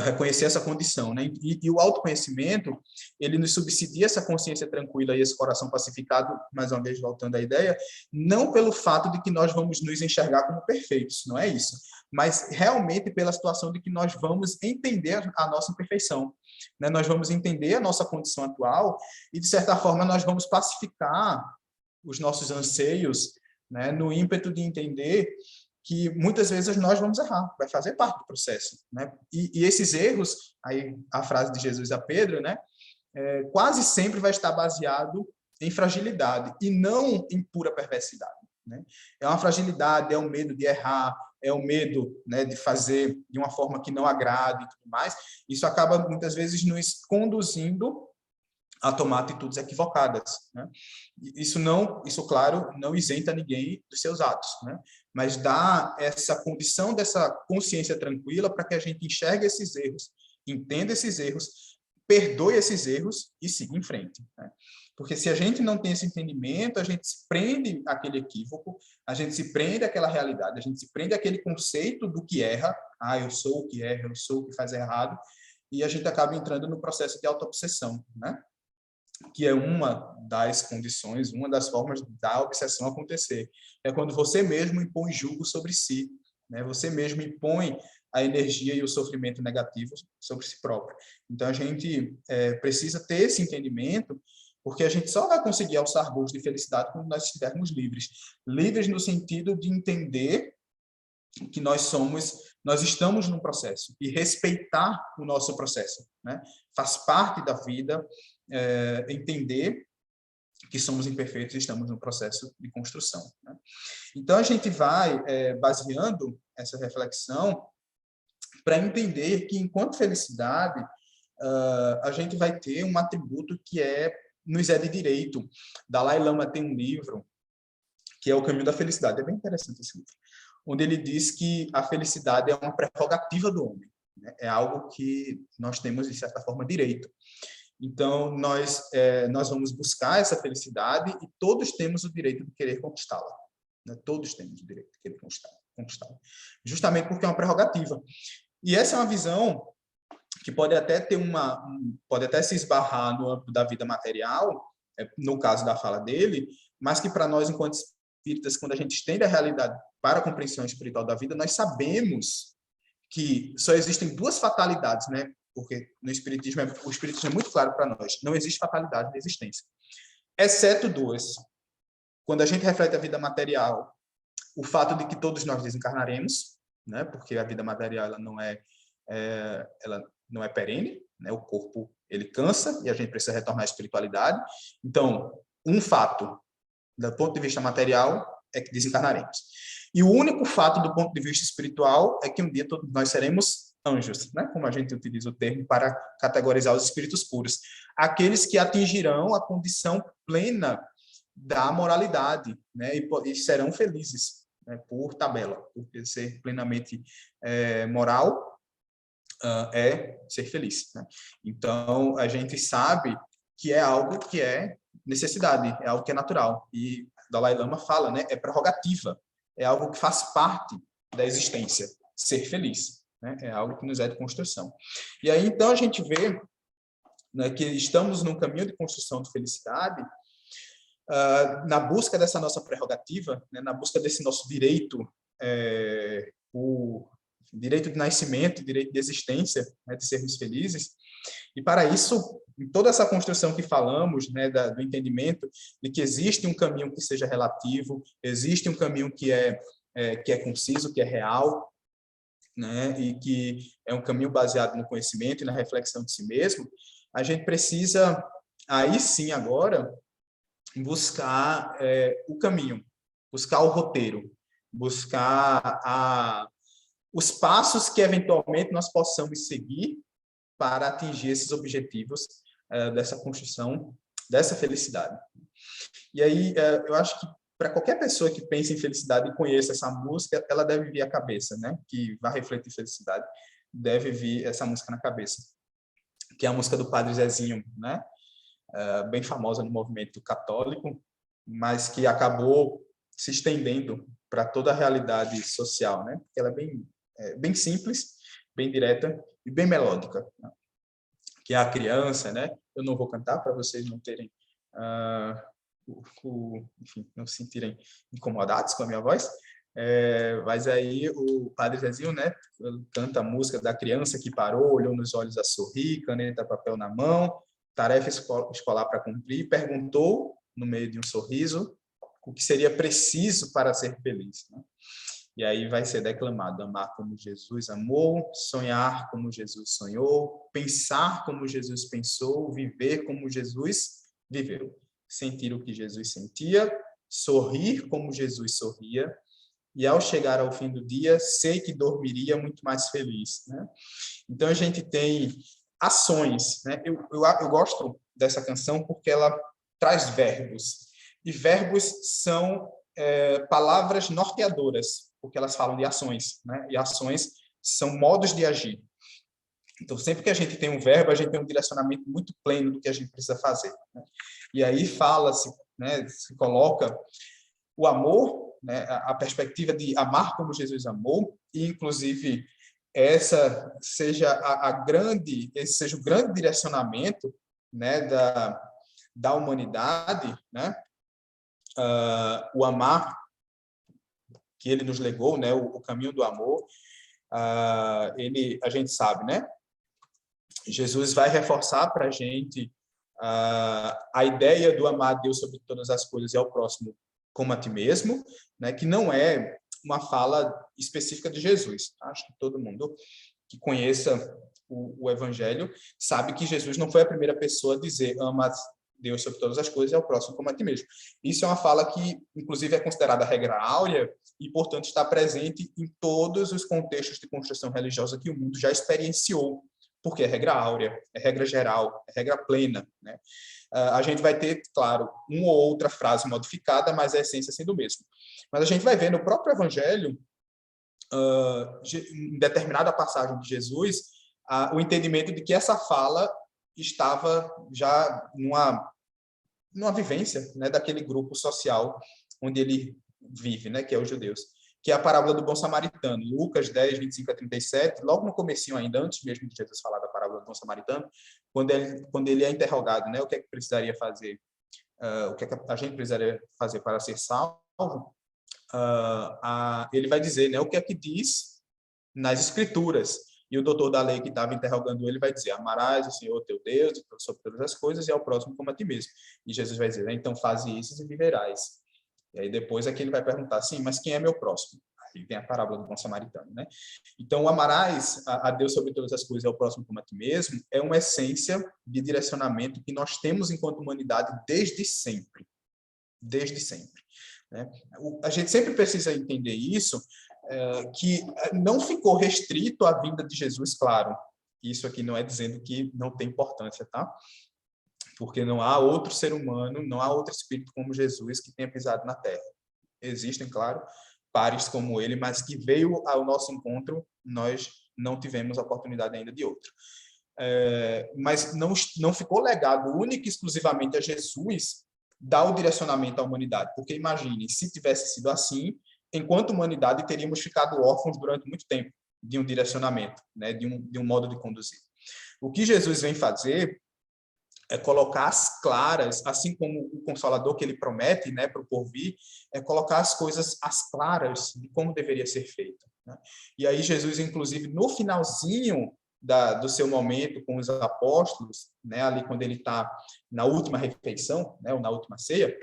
reconhecer essa condição, né? E o autoconhecimento, ele nos subsidia essa consciência tranquila e esse coração pacificado, mais uma vez voltando à ideia, não pelo fato de que nós vamos nos enxergar como perfeitos, não é isso, mas realmente pela situação de que nós vamos entender a nossa imperfeição, né? Nós vamos entender a nossa condição atual e, de certa forma, nós vamos pacificar os nossos anseios, né, no ímpeto de entender que muitas vezes nós vamos errar, vai fazer parte do processo, né? E esses erros, aí a frase de Jesus a Pedro, né, quase sempre vai estar baseado em fragilidade e não em pura perversidade, né? É uma fragilidade, é o medo de errar, é o medo, né, de fazer de uma forma que não agrade e tudo mais. Isso acaba muitas vezes nos conduzindo a tomar atitudes equivocadas, né? Isso, claro, não isenta ninguém dos seus atos, né? Mas dá essa condição dessa consciência tranquila para que a gente enxergue esses erros, entenda esses erros, perdoe esses erros e siga em frente, né? Porque se a gente não tem esse entendimento, a gente se prende àquele equívoco, a gente se prende àquela realidade, a gente se prende àquele conceito do que erra, eu sou o que erra, eu sou o que faz errado, e a gente acaba entrando no processo de autoobsessão, né? Que é uma das condições, uma das formas da obsessão acontecer. É quando você mesmo impõe julgo sobre si, né? Você mesmo impõe a energia e o sofrimento negativo sobre si próprio. Então, a gente precisa ter esse entendimento, porque a gente só vai conseguir alçar voos de felicidade quando nós estivermos livres. Livres no sentido de entender que nós estamos num processo e respeitar o nosso processo, né? Faz parte da vida, entender que somos imperfeitos e estamos no processo de construção, né? Então, a gente vai baseando essa reflexão para entender que, enquanto felicidade, a gente vai ter um atributo que nos é de direito. Dalai Lama tem um livro que é O Caminho da Felicidade. É bem interessante esse livro, onde ele diz que a felicidade é uma prerrogativa do homem, né? É algo que nós temos, de certa forma, direito. Então, nós vamos buscar essa felicidade e todos temos o direito de querer conquistá-la, né? Todos temos o direito de querer conquistá-la, justamente porque é uma prerrogativa. E essa é uma visão que pode até se esbarrar no âmbito da vida material, no caso da fala dele, mas que para nós, enquanto espíritas, quando a gente estende a realidade para a compreensão espiritual da vida, nós sabemos que só existem duas fatalidades, né? Porque no espiritismo, o espiritismo é muito claro para nós, não existe fatalidade na existência, exceto duas. Quando a gente reflete a vida material, o fato de que todos nós desencarnaremos, né? Porque a vida material ela não é perene, né? O corpo ele cansa e a gente precisa retornar à espiritualidade. Então, um fato do ponto de vista material é que desencarnaremos. E o único fato do ponto de vista espiritual é que um dia todos nós seremos anjos, né? Como a gente utiliza o termo para categorizar os espíritos puros, aqueles que atingirão a condição plena da moralidade, né? E serão felizes, né? Por tabela, porque ser plenamente moral é ser feliz, né? Então, a gente sabe que é algo que é necessidade, é algo que é natural. E Dalai Lama fala, né? É prerrogativa, é algo que faz parte da existência, ser feliz, né? É algo que nos é de construção. E aí, então, a gente vê, né, que estamos num caminho de construção de felicidade, na busca dessa nossa prerrogativa, né, na busca desse nosso direito, o direito de nascimento, direito de existência, né, de sermos felizes. E para isso, em toda essa construção que falamos, né, do entendimento de que existe um caminho que seja relativo, existe um caminho que é conciso, que é real, né, e que é um caminho baseado no conhecimento e na reflexão de si mesmo, a gente precisa, aí sim, agora, buscar o caminho, buscar o roteiro, buscar os passos que, eventualmente, nós possamos seguir para atingir esses objetivos dessa construção, dessa felicidade. E aí, eu acho que para qualquer pessoa que pense em felicidade e conheça essa música, ela deve vir à cabeça, né? Que vai refletir felicidade, deve vir essa música na cabeça, que é a música do Padre Zezinho, né? bem famosa no movimento católico, mas que acabou se estendendo para toda a realidade social, né? Ela é bem simples, bem direta e bem melódica, né? Que é a criança, né? Eu não vou cantar para vocês não terem, enfim, não se sentirem incomodados com a minha voz. Mas aí o Padre Zezinho, né, canta a música da criança que parou, olhou nos olhos a sorrir, caneta, papel na mão, tarefa escolar para cumprir, perguntou, no meio de um sorriso, o que seria preciso para ser feliz, né? E aí vai ser declamado: amar como Jesus amou, sonhar como Jesus sonhou, pensar como Jesus pensou, viver como Jesus viveu, sentir o que Jesus sentia, sorrir como Jesus sorria, e ao chegar ao fim do dia, sei que dormiria muito mais feliz, né? Então a gente tem ações, né? Eu gosto dessa canção porque ela traz verbos, e verbos são palavras norteadoras, porque elas falam de ações, né? E ações são modos de agir. Então, sempre que a gente tem um verbo, a gente tem um direcionamento muito pleno do que a gente precisa fazer, né? E aí fala-se, né, se coloca o amor, né, a perspectiva de amar como Jesus amou, e inclusive esse seja o grande direcionamento, né, da humanidade, né? O amar que ele nos legou, né, o caminho do amor, a gente sabe, né? Jesus vai reforçar para a gente a ideia do amar a Deus sobre todas as coisas e ao próximo como a ti mesmo, né? Que não é uma fala específica de Jesus. Acho que todo mundo que conheça o Evangelho sabe que Jesus não foi a primeira pessoa a dizer ama Deus sobre todas as coisas e ao próximo como a ti mesmo. Isso é uma fala que, inclusive, é considerada regra áurea e, portanto, está presente em todos os contextos de construção religiosa que o mundo já experienciou, porque é regra áurea, é regra geral, é regra plena, né? A gente vai ter, claro, uma ou outra frase modificada, mas a essência sendo o mesmo. Mas a gente vai ver no próprio Evangelho, em determinada passagem de Jesus, o entendimento de que essa fala estava já numa vivência, né, daquele grupo social onde ele vive, né, que é os judeus, que é a parábola do bom samaritano, Lucas 10, 25 a 37, logo no comecinho ainda, antes mesmo de Jesus falar da parábola do bom samaritano, quando ele é interrogado, né, o que é que precisaria fazer, o que é que a gente precisaria fazer para ser salvo, ele vai dizer, né, o que é que diz nas Escrituras. E o doutor da lei que estava interrogando ele vai dizer: amarás o Senhor teu Deus sobre todas as coisas e ao próximo como a ti mesmo. E Jesus vai dizer, né, então faze isso e viverás. E aí depois é que ele vai perguntar, sim, mas quem é meu próximo? Aí tem a parábola do bom samaritano, né? Então, amarás a Deus sobre todas as coisas e ao próximo como a ti mesmo é uma essência de direcionamento que nós temos enquanto humanidade desde sempre. Desde sempre, né? A gente sempre precisa entender isso, que não ficou restrito à vinda de Jesus, claro. Isso aqui não é dizendo que não tem importância, tá? Porque não há outro ser humano, não há outro espírito como Jesus que tenha pisado na Terra. Existem, claro, pares como ele, mas que veio ao nosso encontro, nós não tivemos a oportunidade ainda de outro. Mas não ficou legado único e exclusivamente a Jesus dar o direcionamento à humanidade. Porque imagine, se tivesse sido assim, enquanto humanidade, teríamos ficado órfãos durante muito tempo de um direcionamento, né, de um modo de conduzir. O que Jesus vem fazer é colocar as claras, assim como o Consolador que ele promete, né, para o porvir, é colocar as coisas às claras de como deveria ser feito, né? E aí Jesus, inclusive, no finalzinho do seu momento com os apóstolos, né, ali quando ele está na última refeição, né, ou na última ceia,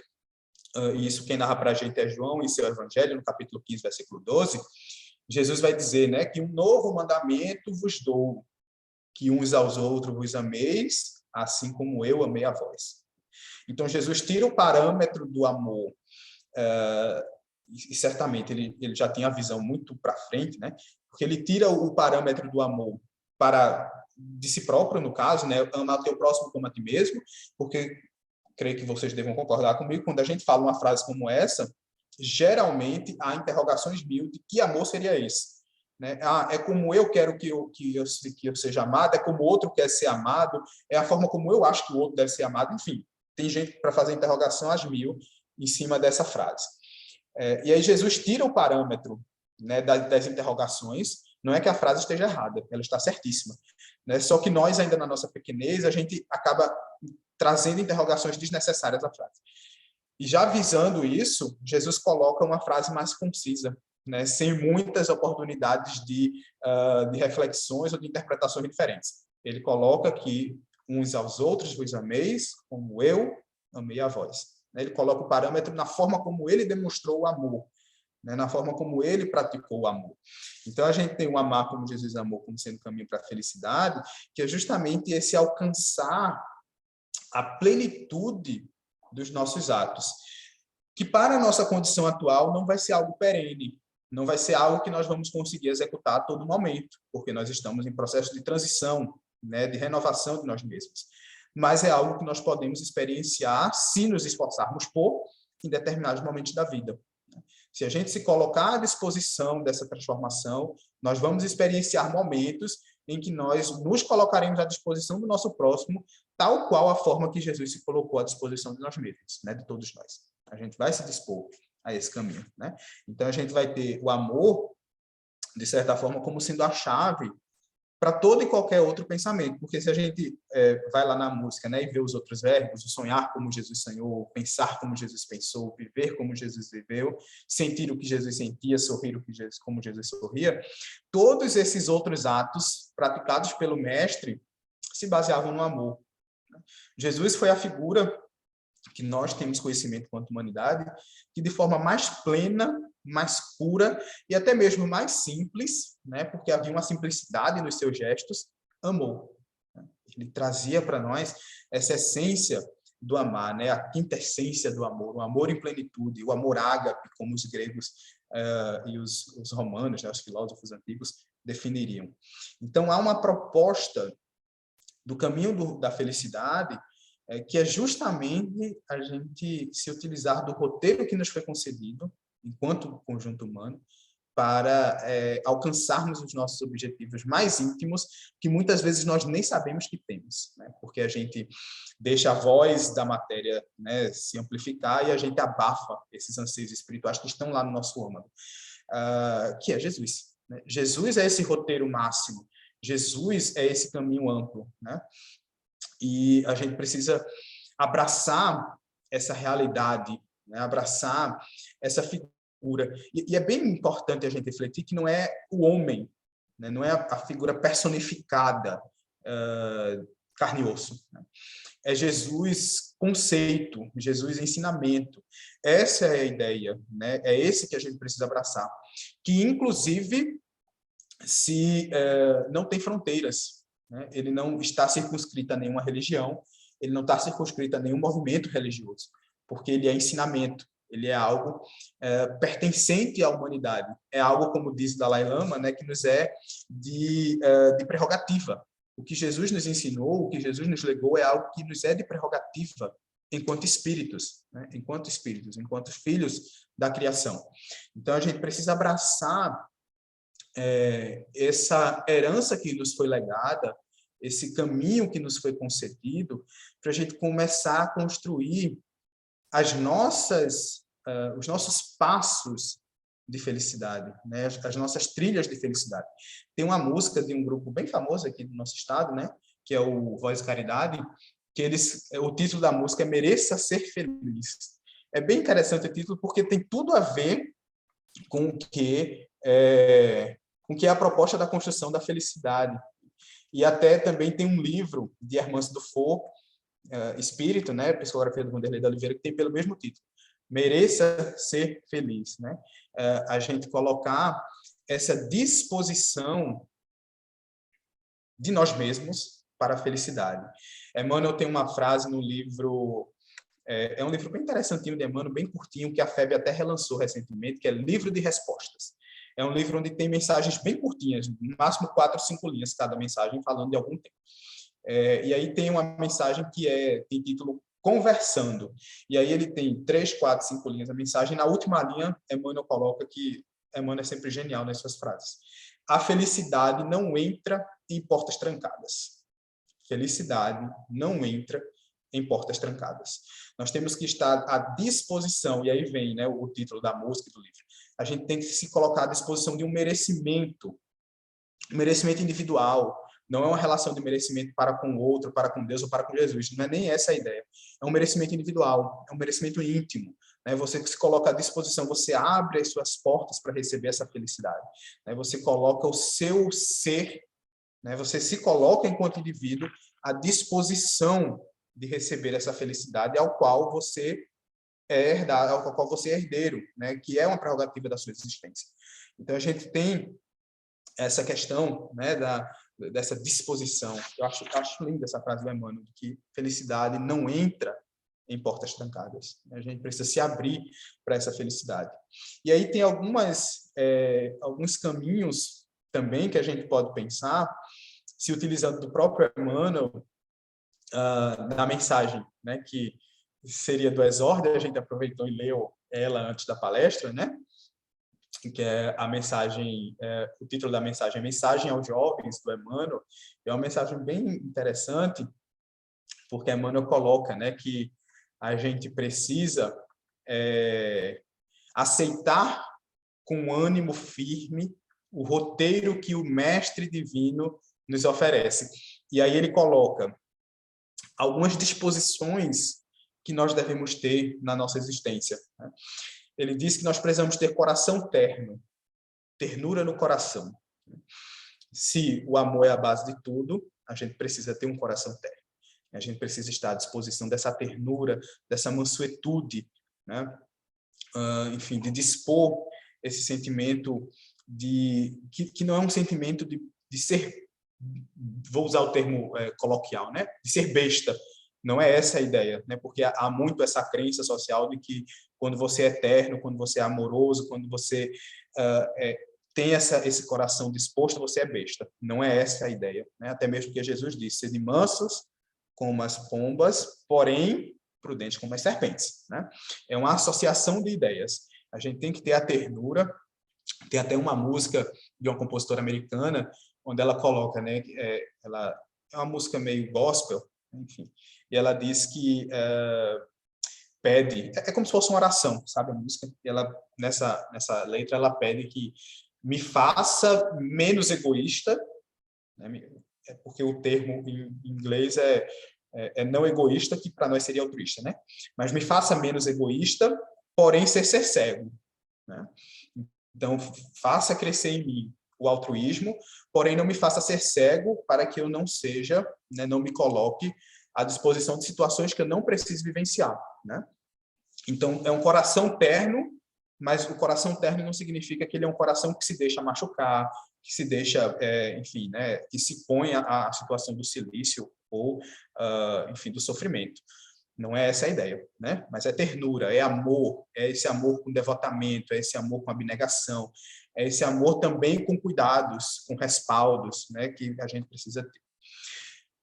e isso quem narra para a gente é João em seu Evangelho, no capítulo 15, versículo 12, Jesus vai dizer, né, que um novo mandamento vos dou, que uns aos outros vos ameis, assim como eu amei a vós. Então, Jesus tira o parâmetro do amor, e certamente ele já tinha a visão muito para frente, né, porque ele tira o parâmetro do amor de si próprio, no caso, né, amar o teu próximo como a ti mesmo, porque creio que vocês devam concordar comigo, quando a gente fala uma frase como essa, geralmente há interrogações mil de que amor seria esse, né? É como eu quero que eu seja amado, é como o outro quer ser amado, é a forma como eu acho que o outro deve ser amado, enfim. Tem gente para fazer interrogação às mil em cima dessa frase. E aí Jesus tira o parâmetro, né, das interrogações. Não é que a frase esteja errada, ela está certíssima, né? Só que nós, ainda na nossa pequenez, a gente acaba trazendo interrogações desnecessárias à frase. E já visando isso, Jesus coloca uma frase mais concisa, né, sem muitas oportunidades de reflexões ou de interpretações diferentes. Ele coloca que uns aos outros vos ameis, como eu amei a vós. Ele coloca o parâmetro na forma como ele demonstrou o amor, né, na forma como ele praticou o amor. Então, a gente tem o amar como Jesus amou, como sendo caminho para a felicidade, que é justamente esse alcançar a plenitude dos nossos atos, que para a nossa condição atual não vai ser algo perene, não vai ser algo que nós vamos conseguir executar a todo momento, porque nós estamos em processo de transição, né, de renovação de nós mesmos. Mas é algo que nós podemos experienciar se nos esforçarmos por em determinados momentos da vida. Se a gente se colocar à disposição dessa transformação, nós vamos experienciar momentos em que nós nos colocaremos à disposição do nosso próximo, tal qual a forma que Jesus se colocou à disposição de nós mesmos, né, de todos nós. A gente vai se dispor a esse caminho, né? Então, a gente vai ter o amor, de certa forma, como sendo a chave para todo e qualquer outro pensamento, porque se a gente vai lá na música, né, e vê os outros verbos, o sonhar como Jesus sonhou, pensar como Jesus pensou, viver como Jesus viveu, sentir o que Jesus sentia, sorrir como Jesus sorria, todos esses outros atos praticados pelo mestre se baseavam no amor. Jesus foi a figura que nós temos conhecimento quanto humanidade, que de forma mais plena, mais pura e até mesmo mais simples, né, porque havia uma simplicidade nos seus gestos, amou. Ele trazia para nós essa essência do amar, né, a quinta essência do amor, o amor em plenitude, o amor ágape, como os gregos e os romanos, né, os filósofos antigos definiriam. Então, há uma proposta do caminho da felicidade, que é justamente a gente se utilizar do roteiro que nos foi concedido, enquanto conjunto humano, para alcançarmos os nossos objetivos mais íntimos, que muitas vezes nós nem sabemos que temos, né? Porque a gente deixa a voz da matéria, né, se amplificar e a gente abafa esses anseios espirituais que estão lá no nosso âmago, que é Jesus, né? Jesus é esse roteiro máximo, Jesus é esse caminho amplo, né? E a gente precisa abraçar essa realidade, né? Abraçar essa figura. E é bem importante a gente refletir que não é o homem, né? Não é a figura personificada, carne e osso, né? É Jesus conceito, Jesus ensinamento. Essa é a ideia, né? É esse que a gente precisa abraçar. Que, inclusive, não tem fronteiras, né? Ele não está circunscrito a nenhuma religião, ele não está circunscrito a nenhum movimento religioso, porque ele é ensinamento, ele é algo pertencente à humanidade, é algo, como diz Dalai Lama, né, que nos é de prerrogativa. O que Jesus nos ensinou, o que Jesus nos legou é algo que nos é de prerrogativa enquanto espíritos, né? Enquanto espíritos, enquanto filhos da criação. Então, a gente precisa abraçar essa herança que nos foi legada, esse caminho que nos foi concedido, para a gente começar a construir os nossos passos de felicidade, né? As nossas trilhas de felicidade. Tem uma música de um grupo bem famoso aqui do nosso estado, né? Que é o Voz e Caridade, que o título da música é Mereça Ser Feliz. É bem interessante o título, porque tem tudo a ver com o que é a proposta da construção da felicidade. E até também tem um livro de Hermance Dufour, Espírito, né, psicografia do Vanderlei da Oliveira, que tem pelo mesmo título, Mereça Ser Feliz, né? A gente colocar essa disposição de nós mesmos para a felicidade. Emmanuel tem uma frase no livro, é um livro bem interessantinho de Emmanuel, bem curtinho, que a FEB até relançou recentemente, que é Livro de Respostas. É um livro onde tem mensagens bem curtinhas, no máximo 4 ou 5 linhas cada mensagem, falando de algum tema. E aí tem uma mensagem que tem título Conversando. E aí ele tem 3, 4, 5 linhas a mensagem. Na última linha, Emmanuel coloca que Emmanuel é sempre genial nas suas frases. a felicidade não entra em portas trancadas. Felicidade não entra em portas trancadas. Nós temos que estar à disposição, e aí vem, né, o título da música e do livro. A gente tem que se colocar à disposição de um merecimento individual. Não é uma relação de merecimento para com o outro, para com Deus ou para com Jesus. Não é nem essa a ideia. É um merecimento individual, é um merecimento íntimo. Né? Você se coloca à disposição, você abre as suas portas para receber essa felicidade. Né? Você coloca o seu ser, né? Você se coloca enquanto indivíduo à disposição de receber essa felicidade ao qual você ao qual você é herdeiro, né? Que é uma prerrogativa da sua existência. Então, a gente tem essa questão, né, dessa disposição. Eu acho linda essa frase do Emmanuel, de que felicidade não entra em portas trancadas. A gente precisa se abrir para essa felicidade. E aí tem alguns caminhos também que a gente pode pensar, se utilizando do próprio Emmanuel, na mensagem, né, que seria do Exórdio, a gente aproveitou e leu ela antes da palestra, né? Que é a mensagem, o título da mensagem é Mensagem aos Jovens, do Emmanuel. É uma mensagem bem interessante, porque Emmanuel coloca, né, que a gente precisa aceitar com ânimo firme o roteiro que o Mestre Divino nos oferece. E aí ele coloca algumas disposições que nós devemos ter na nossa existência, né? Ele diz que nós precisamos ter coração terno, ternura no coração. Se o amor é a base de tudo, a gente precisa ter um coração terno. A gente precisa estar à disposição dessa ternura, dessa mansuetude, né? Enfim, de dispor esse sentimento que não é um sentimento de ser, vou usar o termo coloquial, né? De ser besta. Não é essa a ideia, né? Porque há muito essa crença social de que quando você é terno, quando você é amoroso, quando você tem esse coração disposto, você é besta. Não é essa a ideia, né? Até mesmo porque Jesus disse: sede mansos como as pombas, porém prudentes como as serpentes, né? É uma associação de ideias. A gente tem que ter a ternura. Tem até uma música de uma compositora americana onde ela coloca, né? Ela é uma música meio gospel, enfim. E ela diz que pede, é como se fosse uma oração, sabe, a música? E ela, nessa letra, ela pede que me faça menos egoísta, né? Porque o termo em inglês é não egoísta, que para nós seria altruísta, né? Mas me faça menos egoísta, porém ser cego, né? Então, faça crescer em mim o altruísmo, porém não me faça ser cego para que eu não seja, né, não me coloque à disposição de situações que eu não preciso vivenciar, né? Então, é um coração terno, mas o coração terno não significa que ele é um coração que se deixa machucar, que se deixa, enfim, né, que se põe à situação do silício ou, enfim, do sofrimento. Não é essa a ideia, né? Mas é ternura, é amor, é esse amor com devotamento, é esse amor com abnegação, é esse amor também com cuidados, com respaldos, né, que a gente precisa ter.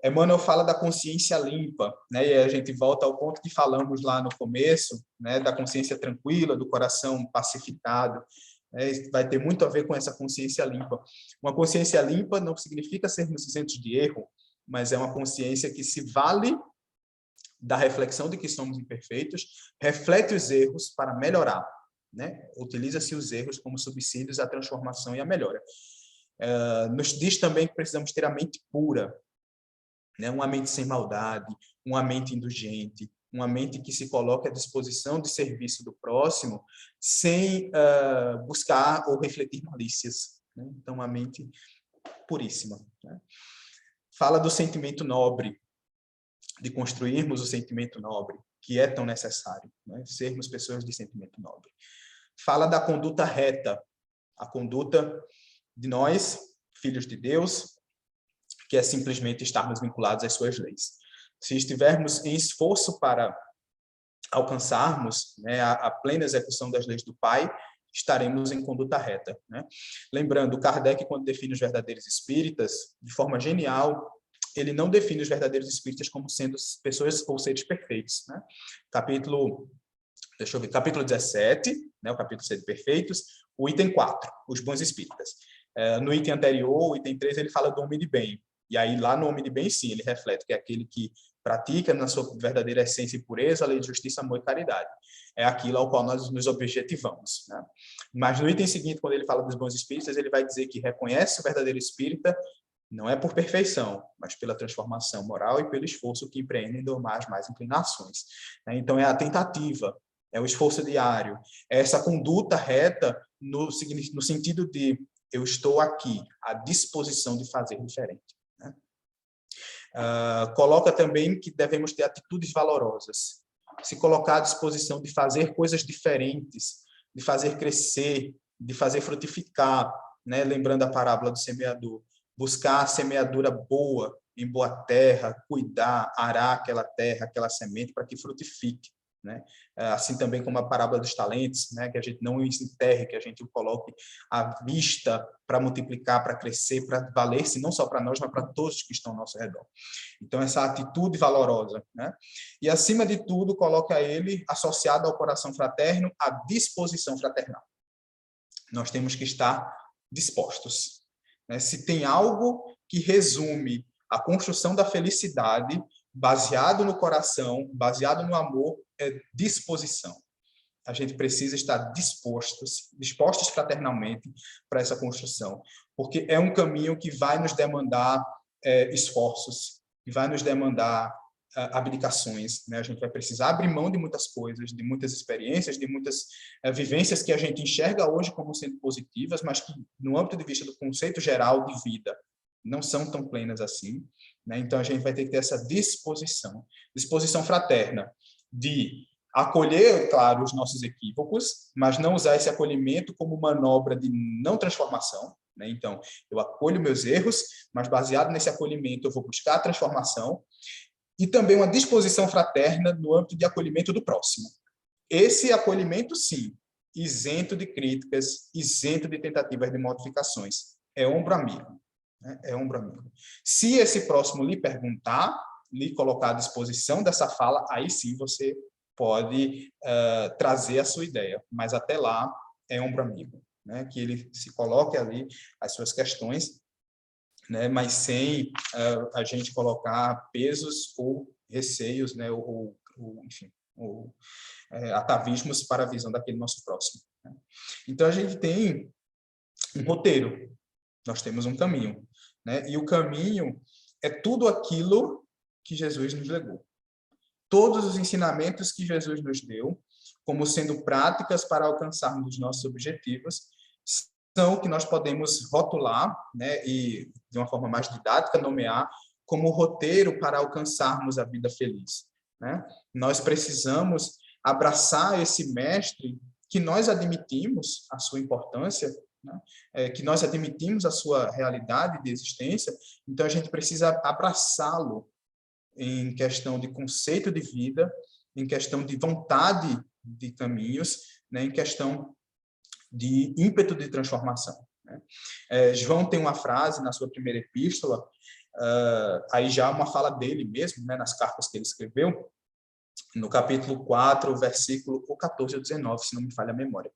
Emmanuel fala da consciência limpa, né? E a gente volta ao ponto que falamos lá no começo, né? Da consciência tranquila, do coração pacificado. Né? Vai ter muito a ver com essa consciência limpa. Uma consciência limpa não significa sermos isentos de erro, mas é uma consciência que se vale da reflexão de que somos imperfeitos, reflete os erros para melhorar, né? Utiliza-se os erros como subsídios à transformação e à melhora. Nos diz também que precisamos ter a mente pura, né? Uma mente sem maldade, uma mente indulgente, uma mente que se coloca à disposição de serviço do próximo sem buscar ou refletir malícias, né? Então, uma mente puríssima, né? Fala do sentimento nobre, de construirmos o sentimento nobre, que é tão necessário, né? Sermos pessoas de sentimento nobre. Fala da conduta reta, a conduta de nós, filhos de Deus, que é simplesmente estarmos vinculados às suas leis. Se estivermos em esforço para alcançarmos, né, a plena execução das leis do Pai, estaremos em conduta reta, né? Lembrando, Kardec, quando define os verdadeiros espíritas, de forma genial, ele não define os verdadeiros espíritas como sendo pessoas ou seres perfeitos, né? Capítulo 17, né, o capítulo Seres Perfeitos, o item 4, os bons espíritas. No item anterior, o item 3, ele fala do homem de bem. E aí, lá no homem de bem, sim, ele reflete que é aquele que pratica na sua verdadeira essência e pureza a lei de justiça, amor e caridade. É aquilo ao qual nós nos objetivamos, né? Mas no item seguinte, quando ele fala dos bons espíritas, ele vai dizer que reconhece o verdadeiro espírita não é por perfeição, mas pela transformação moral e pelo esforço que empreende em domar as más inclinações. Então, é a tentativa, é o esforço diário, é essa conduta reta no sentido de eu estou aqui, à disposição de fazer diferente. Né? Coloca também que devemos ter atitudes valorosas, se colocar à disposição de fazer coisas diferentes, de fazer crescer, de fazer frutificar, né? Lembrando a parábola do semeador, buscar a semeadura boa, em boa terra, cuidar, arar aquela terra, aquela semente, para que frutifique. Né? Assim também como a parábola dos talentos, né? Que a gente não enterre, que a gente o coloque à vista para multiplicar, para crescer, para valer-se não só para nós, mas para todos que estão ao nosso redor. Então, essa atitude valorosa. Né? E, acima de tudo, coloca ele associado ao coração fraterno, à disposição fraternal. Nós temos que estar dispostos. Né? Se tem algo que resume a construção da felicidade, baseado no coração, baseado no amor, é disposição. A gente precisa estar dispostos fraternalmente para essa construção, porque é um caminho que vai nos demandar esforços, que vai nos demandar abdicações, né? A gente vai precisar abrir mão de muitas coisas, de muitas experiências, de muitas vivências que a gente enxerga hoje como sendo positivas, mas que, no âmbito de vista do conceito geral de vida, não são tão plenas assim. Né? Então, a gente vai ter que ter essa disposição fraterna de acolher, claro, os nossos equívocos, mas não usar esse acolhimento como manobra de não transformação. Né? Então, eu acolho meus erros, mas baseado nesse acolhimento eu vou buscar a transformação, e também uma disposição fraterna no âmbito de acolhimento do próximo. Esse acolhimento, sim, isento de críticas, isento de tentativas de modificações. É ombro amigo. Né? É ombro amigo. Se esse próximo lhe perguntar, lhe colocar à disposição dessa fala, aí sim você pode trazer a sua ideia. Mas até lá é ombro amigo. Né? Que ele se coloque ali as suas questões, né, mas sem a gente colocar pesos ou receios, né, enfim, atavismos para a visão daquele nosso próximo. Né? Então, a gente tem um roteiro, nós temos um caminho. Né? E o caminho é tudo aquilo que Jesus nos legou. Todos os ensinamentos que Jesus nos deu, como sendo práticas para alcançarmos os nossos objetivos, são que nós podemos rotular, né, e de uma forma mais didática nomear como roteiro para alcançarmos a vida feliz. Né? Nós precisamos abraçar esse mestre que nós admitimos a sua importância, né? Que nós admitimos a sua realidade de existência, então a gente precisa abraçá-lo em questão de conceito de vida, em questão de vontade de caminhos, né? Em questão de ímpeto de transformação. Né? João tem uma frase na sua primeira epístola, aí já uma fala dele mesmo, né, nas cartas que ele escreveu, no capítulo 4, versículo 14 ou 19, se não me falha a memória,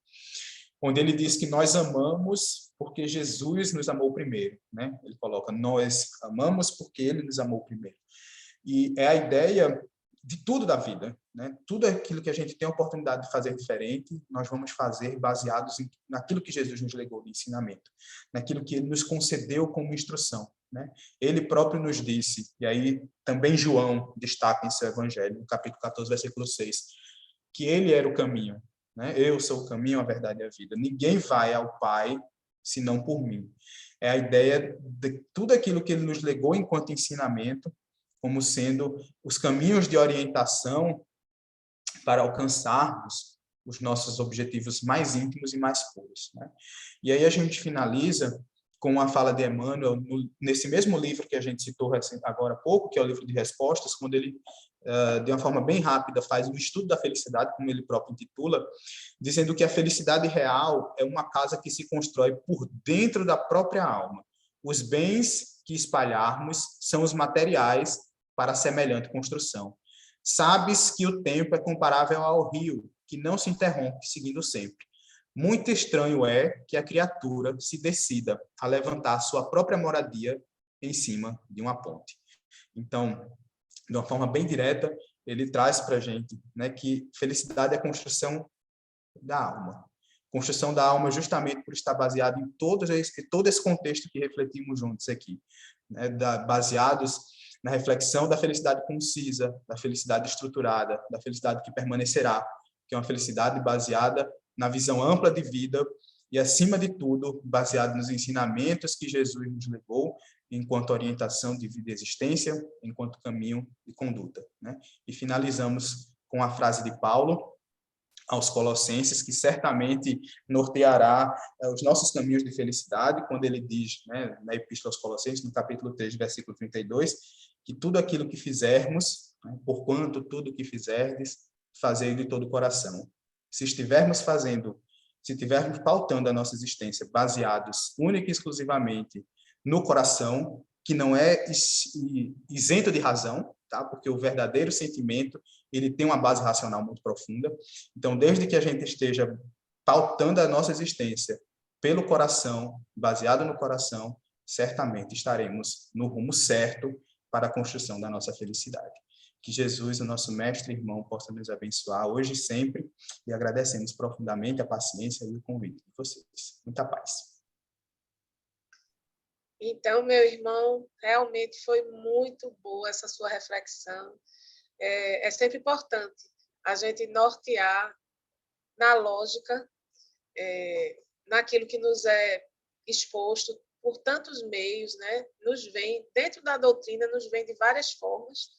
onde ele diz que nós amamos porque Jesus nos amou primeiro. Né? Ele coloca, nós amamos porque ele nos amou primeiro. E é a ideia de tudo da vida, né? Tudo aquilo que a gente tem a oportunidade de fazer diferente, nós vamos fazer baseados naquilo que Jesus nos legou de ensinamento, naquilo que ele nos concedeu como instrução, né? Ele próprio nos disse, e aí também João destaca em seu evangelho, no capítulo 14, versículo 6, que ele era o caminho, né? Eu sou o caminho, a verdade e a vida. Ninguém vai ao Pai senão por mim. É a ideia de tudo aquilo que ele nos legou enquanto ensinamento, como sendo os caminhos de orientação para alcançarmos os nossos objetivos mais íntimos e mais puros. Né? E aí a gente finaliza com a fala de Emmanuel, nesse mesmo livro que a gente citou agora há pouco, que é o livro de respostas, quando ele, de uma forma bem rápida, faz um estudo da felicidade, como ele próprio intitula, dizendo que a felicidade real é uma casa que se constrói por dentro da própria alma. Os bens que espalharmos são os materiais para semelhante construção. Sabes que o tempo é comparável ao rio, que não se interrompe, seguindo sempre. Muito estranho é que a criatura se decida a levantar sua própria moradia em cima de uma ponte. Então, de uma forma bem direta, ele traz para a gente, né, que felicidade é a construção da alma. Construção da alma justamente por estar baseado em todo esse contexto que refletimos juntos aqui, né, baseados na reflexão da felicidade concisa, da felicidade estruturada, da felicidade que permanecerá, que é uma felicidade baseada na visão ampla de vida e, acima de tudo, baseado nos ensinamentos que Jesus nos levou enquanto orientação de vida e existência, enquanto caminho e conduta, né? E finalizamos com a frase de Paulo aos Colossenses, que certamente norteará os nossos caminhos de felicidade, quando ele diz, né, na Epístola aos Colossenses, no capítulo 3, versículo 32, que tudo aquilo que fizermos, né, porquanto tudo que fizerdes, fazei de todo o coração. Se estivermos pautando a nossa existência baseados única e exclusivamente no coração, que não é isento de razão, tá? Porque o verdadeiro sentimento ele tem uma base racional muito profunda. Então, desde que a gente esteja pautando a nossa existência pelo coração, baseado no coração, certamente estaremos no rumo certo para a construção da nossa felicidade. Que Jesus, o nosso mestre e irmão, possa nos abençoar hoje e sempre, e agradecemos profundamente a paciência e o convite de vocês. Muita paz. Então, meu irmão, realmente foi muito boa essa sua reflexão. É sempre importante a gente nortear na lógica, naquilo que nos é exposto por tantos meios, né? Nos vem, dentro da doutrina, nos vem de várias formas,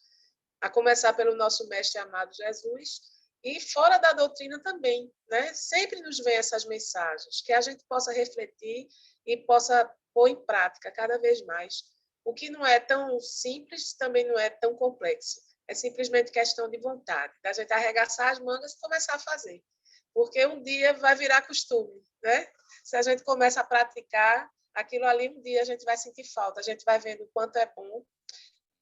a começar pelo nosso mestre amado Jesus, e fora da doutrina também, né? Sempre nos vem essas mensagens, que a gente possa refletir e possa pôr em prática cada vez mais. O que não é tão simples também não é tão complexo. É simplesmente questão de vontade, da gente arregaçar as mangas e começar a fazer. Porque um dia vai virar costume, né? Se a gente começa a praticar aquilo ali, um dia a gente vai sentir falta, a gente vai vendo o quanto é bom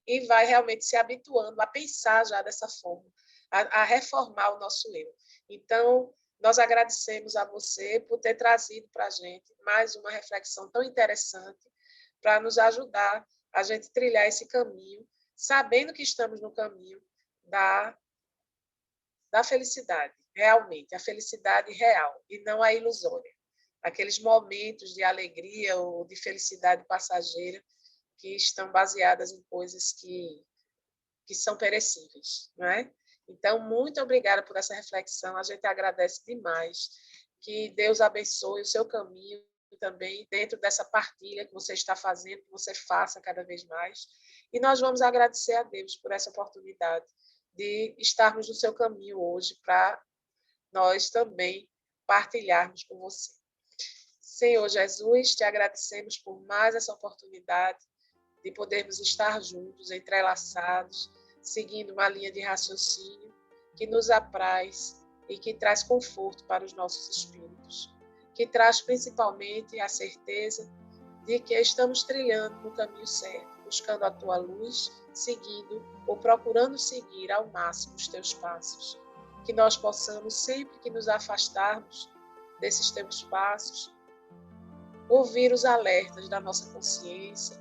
e vai realmente se habituando a pensar já dessa forma, a reformar o nosso eu. Então, nós agradecemos a você por ter trazido para a gente mais uma reflexão tão interessante para nos ajudar a gente trilhar esse caminho, sabendo que estamos no caminho da felicidade, realmente, a felicidade real e não a ilusória. Aqueles momentos de alegria ou de felicidade passageira que estão baseadas em coisas que são perecíveis, não é? Então, muito obrigada por essa reflexão, a gente agradece demais. Que Deus abençoe o seu caminho também, dentro dessa partilha que você está fazendo, que você faça cada vez mais. E nós vamos agradecer a Deus por essa oportunidade de estarmos no seu caminho hoje, para nós também partilharmos com você. Senhor Jesus, te agradecemos por mais essa oportunidade de podermos estar juntos, entrelaçados, seguindo uma linha de raciocínio que nos apraz e que traz conforto para os nossos espíritos, que traz principalmente a certeza de que estamos trilhando no caminho certo, buscando a tua luz, seguindo ou procurando seguir ao máximo os teus passos. Que nós possamos, sempre que nos afastarmos desses teus passos, ouvir os alertas da nossa consciência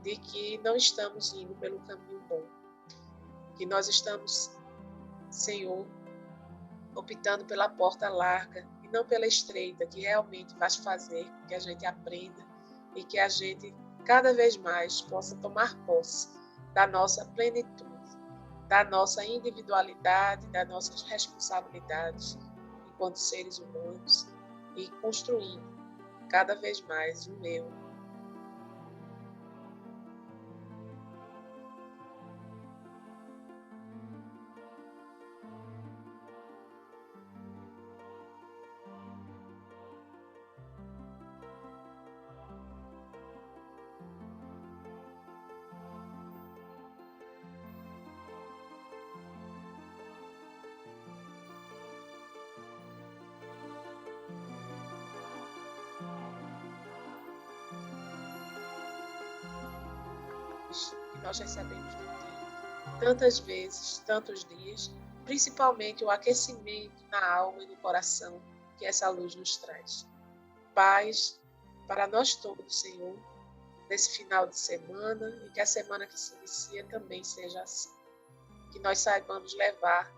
de que não estamos indo pelo caminho bom, que nós estamos, Senhor, optando pela porta larga e não pela estreita, que realmente vai fazer com que a gente aprenda e que a gente cada vez mais possa tomar posse da nossa plenitude, da nossa individualidade, das nossas responsabilidades enquanto seres humanos e construindo cada vez mais o eu. Que nós recebemos de ti tantas vezes, tantos dias, principalmente o aquecimento na alma e no coração que essa luz nos traz. Paz para nós todos, Senhor, nesse final de semana, e que a semana que se inicia também seja assim. Que nós saibamos levar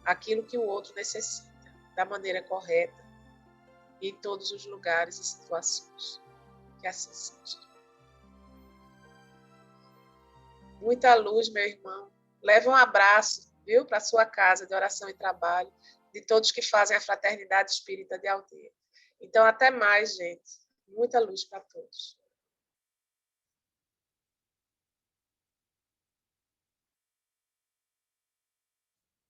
aquilo que o outro necessita, da maneira correta, em todos os lugares e situações. Que assim seja. Muita luz, meu irmão. Leva um abraço, viu, para a sua casa de oração e trabalho, de todos que fazem a Fraternidade Espírita de Aldeia. Então, até mais, gente. Muita luz para todos.